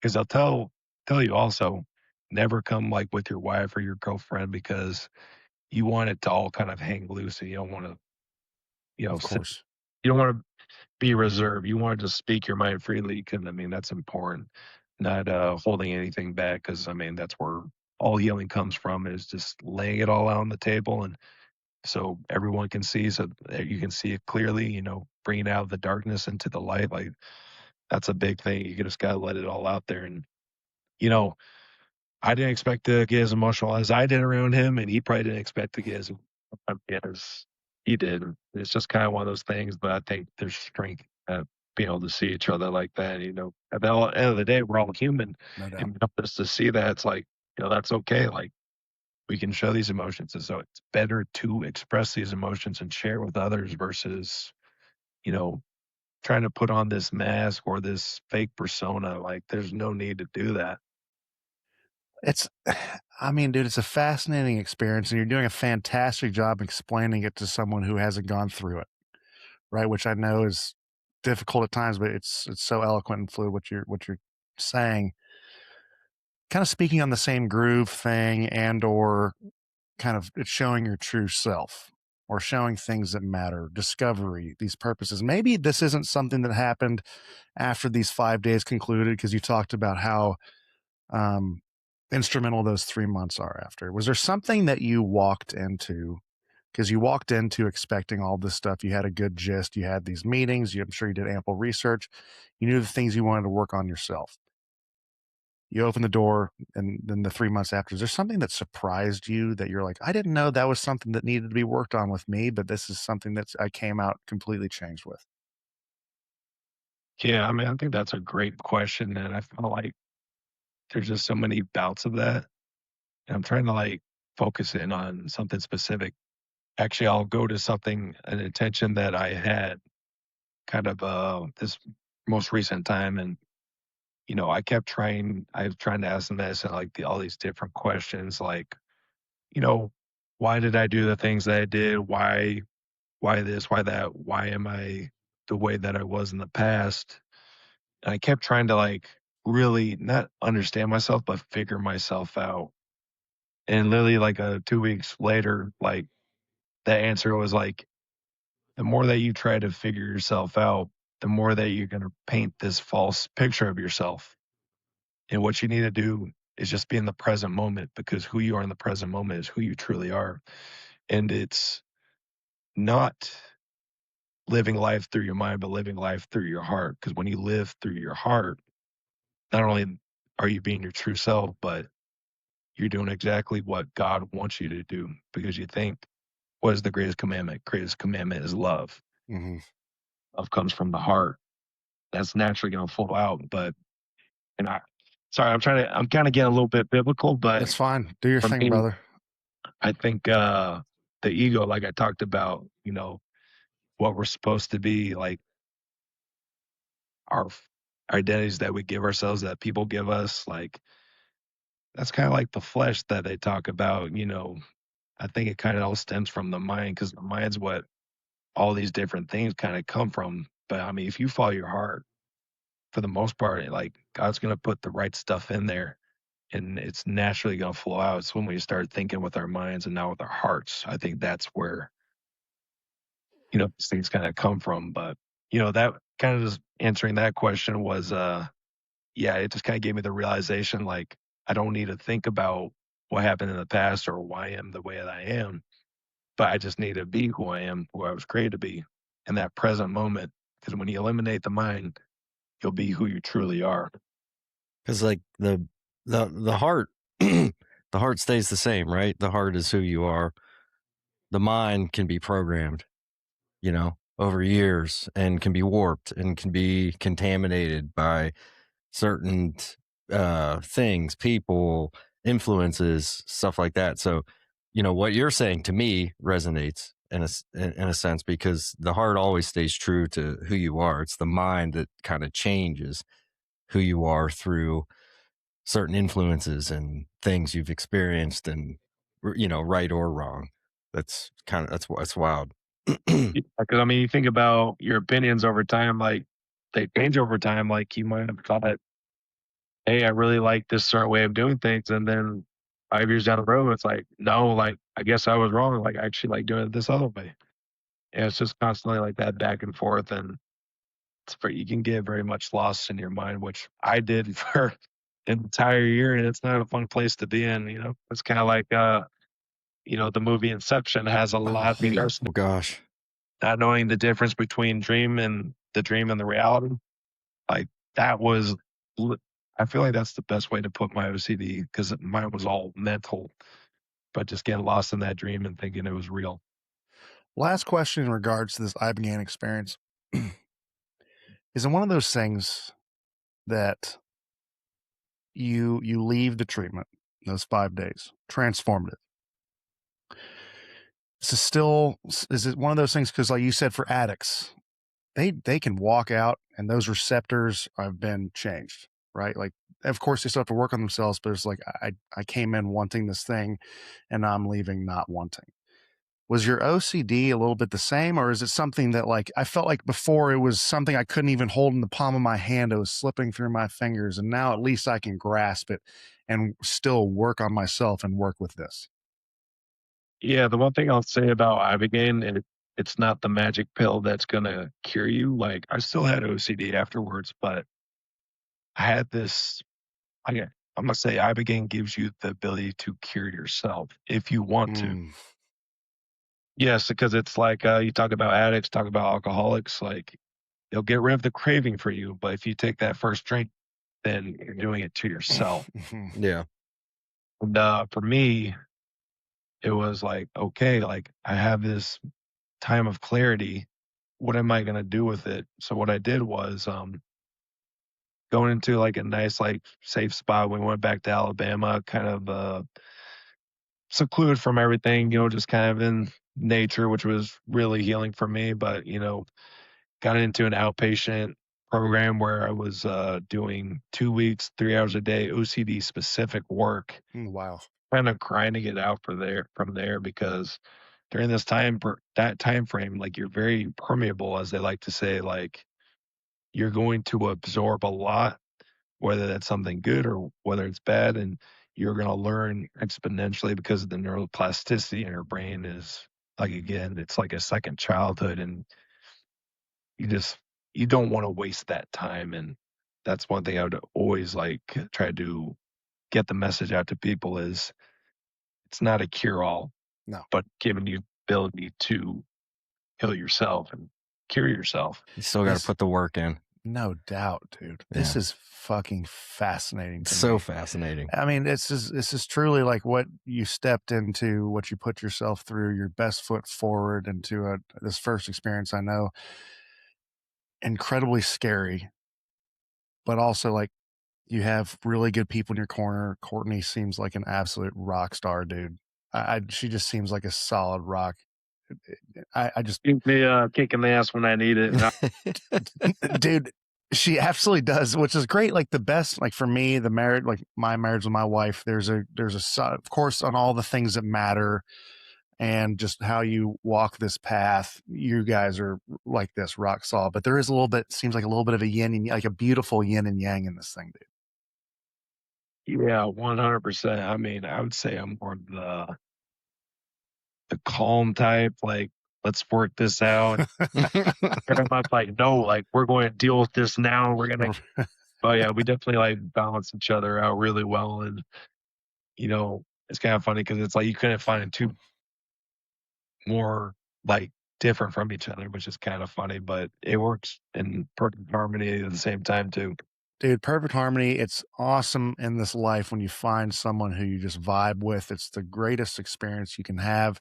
because I'll tell you also, never come like with your wife or your girlfriend because you want it to all kind of hang loose, and you don't want to Of sit, course. you don't want to be reserved. You want to just speak your mind freely because, I mean, that's important, not holding anything back because, I mean, that's where all healing comes from is just laying it all out on the table. And so everyone can see, so that you can see it clearly, bringing out the darkness into the light. Like that's a big thing. You just got to let it all out there. And, you know, I didn't expect to get as emotional as I did around him, and he probably didn't expect to get as he did. It's just kind of one of those things, but I think there's strength at being able to see each other like that. At the end of the day, we're all human, No doubt. and just to see that, it's like that's okay. Like we can show these emotions, and so it's better to express these emotions and share with others versus you know trying to put on this mask or this fake persona. Like there's no need to do that. It's, I mean, dude, it's a fascinating experience, and you're doing a fantastic job explaining it to someone who hasn't gone through it, right? Which I know is difficult at times, but it's so eloquent and fluid what you're saying. Kind of speaking on the same groove thing, and or kind of it's showing your true self or showing things that matter, discovery, these purposes. Maybe this isn't something that happened after these 5 days concluded, because you talked about how um, instrumental those 3 months are after. Was there something that you walked into? Because you walked into expecting all this stuff. You had a good gist. You had these meetings. I'm sure you did ample research. You knew the things you wanted to work on yourself. You open the door, and then the 3 months after, is there something that surprised you that you're like, I didn't know that was something that needed to be worked on with me, but this is something that I came out completely changed with? Yeah, I mean, I think that's a great question, and I feel like there's just so many bouts of that, and I'm trying to, like, focus in on something specific. Actually, I'll go to something an intention that I had kind of, this most recent time, and, I was trying to ask myself, like, all these different questions, like, you know, why did I do the things that I did? Why this? Why that? Why am I the way that I was in the past? And I kept trying to, like, really not understand myself, but figure myself out. And literally, like, 2 weeks later, like, the answer was, like, the more that you try to figure yourself out, the more that you're gonna paint this false picture of yourself. And what you need to do is just be in the present moment, because who you are in the present moment is who you truly are. And it's not living life through your mind, but living life through your heart. Because when you live through your heart, not only are you being your true self, but you're doing exactly what God wants you to do, because you think, what is the greatest commandment? Greatest commandment is love. Mm-hmm. Love comes from the heart. That's naturally going to flow out. But, and I, sorry, I'm kind of getting a little bit biblical, but That's fine. Do your for thing, me, brother. I think the ego, like I talked about, what we're supposed to be, like our identities that we give ourselves, that people give us, like that's kind of like the flesh that they talk about. I think it kind of all stems from the mind, because the mind's what all these different things kind of come from. But I mean, if you follow your heart, for the most part, like God's going to put the right stuff in there, and it's naturally going to flow out. It's when we start thinking with our minds and now with our hearts. I think that's where, these things kind of come from. But, that kind of just answering that question was, yeah, it just kind of gave me the realization, like, I don't need to think about what happened in the past or why I am the way that I am, but I just need to be who I am, who I was created to be in that present moment. Because when you eliminate the mind, you'll be who you truly are. Because like the heart, the heart stays the same, right? The heart is who you are. The mind can be programmed, over years, and can be warped and can be contaminated by certain things, people, influences, stuff like that. So, what you're saying to me resonates in a sense, because the heart always stays true to who you are. It's the mind that kind of changes who you are through certain influences and things you've experienced, and right or wrong. That's wild. Because I mean, you think about your opinions over time, like they change over time. Like you might have thought, hey, I really like this certain way of doing things. And then 5 years down the road, it's like, no, like, I guess I was wrong. Like, I actually like doing it this other way. And it's just constantly like that back and forth. And you can get very much lost in your mind, which I did for an entire year. And it's not a fun place to be in. It's kind of like, the movie Inception has a lot of Oh gosh. not knowing the difference between the dream and the reality. Like that was, I feel like that's the best way to put my OCD, because mine was all mental, but just getting lost in that dream and thinking it was real. Last question in regards to this ibogaine experience. Is it one of those things that you leave the treatment, those 5 days, transformative? Is it one of those things? Because like you said, for addicts, they can walk out and those receptors have been changed, right? Like of course they still have to work on themselves, but it's like I came in wanting this thing and I'm leaving not wanting. Was your OCD a little bit the same, or is it something that like I felt like before it was something I couldn't even hold in the palm of my hand? It was slipping through my fingers, and now at least I can grasp it and still work on myself and work with this. Yeah, the one thing I'll say about ibogaine, it's not the magic pill that's gonna cure you. Like I still had OCD afterwards, but I had this. I, I'm gonna say ibogaine gives you the ability to cure yourself if you want to. Mm. Yes, because it's like you talk about addicts, talk about alcoholics. Like they'll get rid of the craving for you, but if you take that first drink, then you're doing it to yourself. Yeah. And for me, it was like, okay, like I have this time of clarity. What am I gonna do with it? So what I did was going into like a nice like safe spot. We went back to Alabama, kind of secluded from everything, just kind of in nature, which was really healing for me. But got into an outpatient program where I was doing 2 weeks, 3 hours a day, OCD specific work, Wow. kind of grinding it out from there because during this that time frame, like you're very permeable, as they like to say, like you're going to absorb a lot, whether that's something good or whether it's bad, and you're going to learn exponentially because of the neuroplasticity in your brain is like, again, it's like a second childhood, and you just you don't want to waste that time. And that's one thing I would always like try to get the message out to people is it's not a cure all, No. but giving you ability to heal yourself and cure yourself. You still got to put the work in. No doubt, dude. This is fucking fascinating to So me. fascinating. I mean, this is truly like what you stepped into, what you put yourself through, your best foot forward into this first experience. I know, incredibly scary, but also like you have really good people in your corner. Courtney seems like an absolute rock star, dude. She just seems like a solid rock. I just Give me a kick in the ass when I need it. dude, she absolutely does, which is great. Like the best, like for me, the marriage, like my marriage with my wife, there's a of course, on all the things that matter and just how you walk this path. You guys are like this rock solid, but there is a little bit, seems like a little bit of a yin and like a beautiful yin and yang in this thing, dude. Yeah, 100%. I mean, I would say I'm more the calm type, like, let's work this out. Very much like, no, like we're going to deal with this now. We're gonna but yeah, we definitely like balance each other out really well. And it's kind of funny because it's like you couldn't find two more like different from each other, which is kind of funny, but it works in perfect harmony at the same time too. Dude, perfect harmony. It's awesome in this life when you find someone who you just vibe with. It's the greatest experience you can have.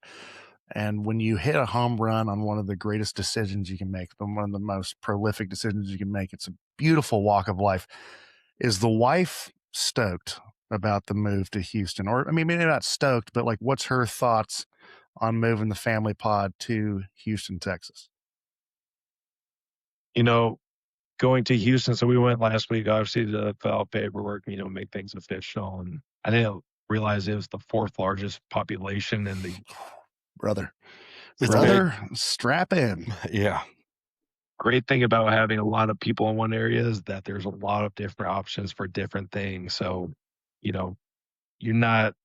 And when you hit a home run on one of the greatest decisions you can make, one of the most prolific decisions you can make, it's a beautiful walk of life. Is the wife stoked about the move to Houston? Or, I mean, maybe not stoked, but like, what's her thoughts on moving the family pod to Houston, Texas? Going to Houston, so we went last week, obviously, to fill out paperwork, make things official. And I didn't realize it was the fourth largest population in the Brother, Brother, strap in. Yeah. great thing about having a lot of people in one area is that there's a lot of different options for different things. So, you know, you're not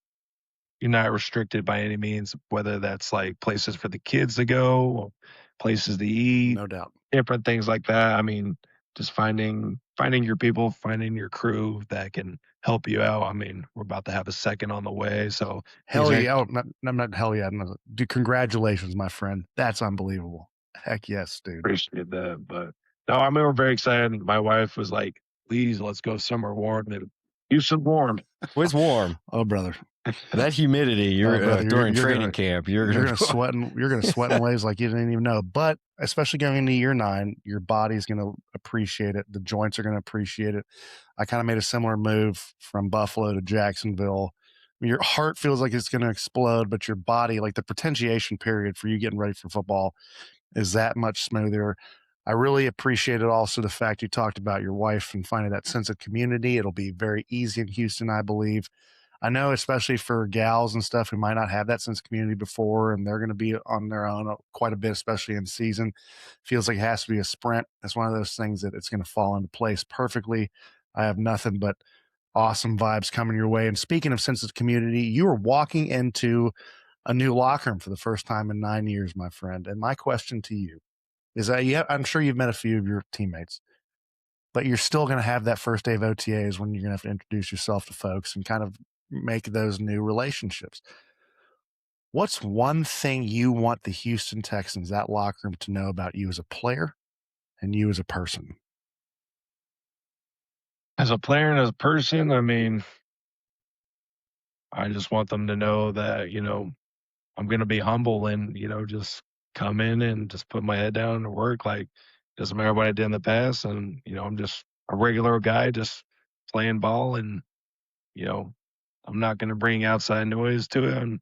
you're not restricted by any means, whether that's like places for the kids to go, places to eat, No doubt. different things like that. I mean, just finding your people, finding your crew that can help you out. I mean, we're about to have a second on the way, so Hell yeah. Oh, not hell yeah. No. Dude, congratulations, my friend. That's unbelievable. Heck yes, dude. appreciate that. But no, I mean, we're very excited. My wife was like, please, let's go somewhere warm. And Houston warm. It's warm. Oh, brother. That humidity, you're brother, during you're training gonna- camp, You're gonna sweat in ways like you didn't even know. But especially going into year 9, your body's gonna appreciate it. The joints are gonna appreciate it. I kind of made a similar move from Buffalo to Jacksonville. I mean, your heart feels like it's gonna explode, but your body, like the potentiation period for you getting ready for football, is that much smoother. I really appreciated also the fact you talked about your wife and finding that sense of community. It'll be very easy in Houston, I believe. I know, especially for gals and stuff who might not have that sense of community before, and they're going to be on their own quite a bit, especially in season. Feels like it has to be a sprint. It's one of those things that it's going to fall into place perfectly. I have nothing but awesome vibes coming your way. And speaking of sense of community, you are walking into a new locker room for the first time in 9 years, my friend. And my question to you is that I'm sure you've met a few of your teammates, but you're still going to have that first day of OTAs when you're going to have to introduce yourself to folks and kind of make those new relationships. What's one thing you want the Houston Texans, that locker room, to know about you as a player and you as a person? As a player and as a person, I mean, I just want them to know that, I'm going to be humble and, just come in and just put my head down and work. Like, doesn't matter what I did in the past. And, I'm just a regular guy just playing ball and, I'm not going to bring outside noise to it. I'm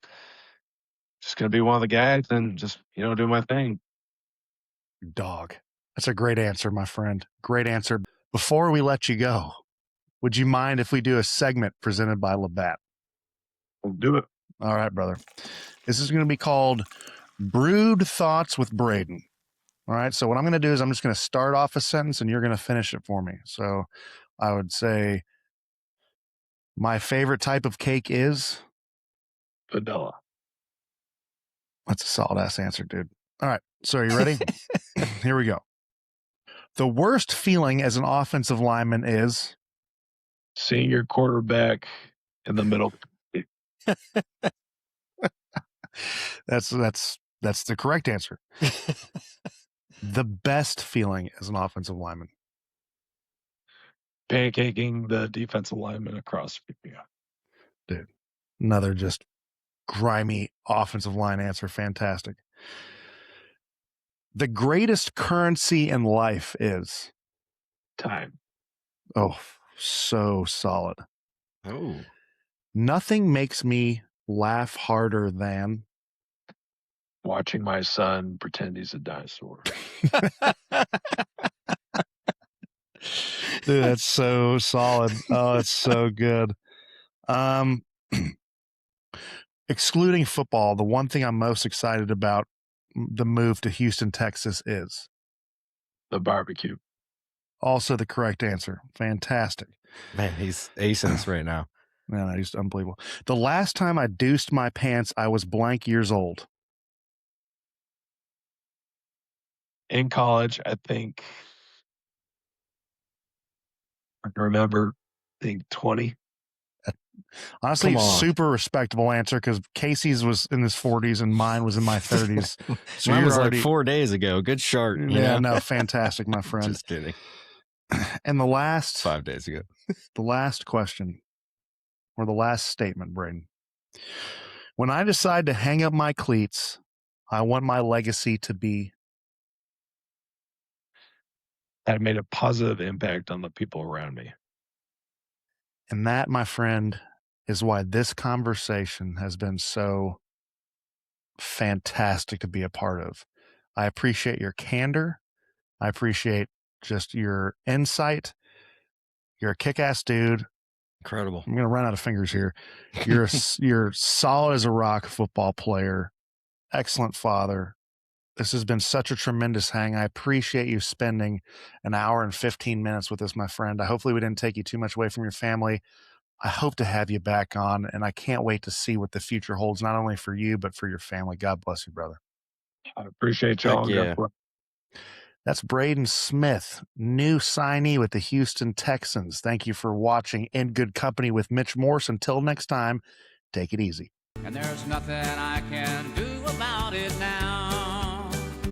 just going to be one of the guys and just, do my thing. Dog. That's a great answer, my friend. Great answer. Before we let you go, would you mind if we do a segment presented by Labatt? We'll do it. All right, brother. This is going to be called Brewed Thoughts with Braden. All right. So what I'm going to do is I'm just going to start off a sentence and you're going to finish it for me. So I would say, my favorite type of cake is Vanilla. That's a solid ass answer, dude. All right. So are you ready? Here we go. The worst feeling as an offensive lineman is Seeing your quarterback in the middle. That's the correct answer. The best feeling as an offensive lineman. Pancaking the defensive lineman across. Yeah. Dude, another just grimy offensive line answer. Fantastic. The greatest currency in life is Time. Oh, so solid. Oh, Nothing makes me laugh harder than Watching my son pretend he's a dinosaur. Dude, that's so solid. Oh, it's so good. Excluding football, the one thing I'm most excited about the move to Houston, Texas is The barbecue. also the correct answer. Fantastic. man, he's acing us right now. Man, just unbelievable. The last time I deuced my pants, I was blank years old. In college, I think, I can remember, I think 20. Honestly, Come on. super respectable answer because Casey's was in his 40s and mine was in my 30s. So Mine you're was already, like 4 days ago. Good shark. You yeah, know? no, fantastic, my friend. Just kidding. And the last 5 days ago. the last question or the last statement, Braden. When I decide to hang up my cleats, I want my legacy to be That made a positive impact on the people around me. And that, my friend, is why this conversation has been so fantastic to be a part of. I appreciate your candor. I appreciate just your insight. You're a kick-ass dude. Incredible. I'm going to run out of fingers here. You're solid as a rock football player. Excellent father. This has been such a tremendous hang. I appreciate you spending an hour and 15 minutes with us, my friend. Hopefully we didn't take you too much away from your family. I hope to have you back on, and I can't wait to see what the future holds, not only for you, but for your family. God bless you, brother. I appreciate y'all. Heck yeah. That's Braden Smith, new signee with the Houston Texans. Thank you for watching In Good Company with Mitch Morse. Until next time, take it easy. And there's nothing I can do about it now.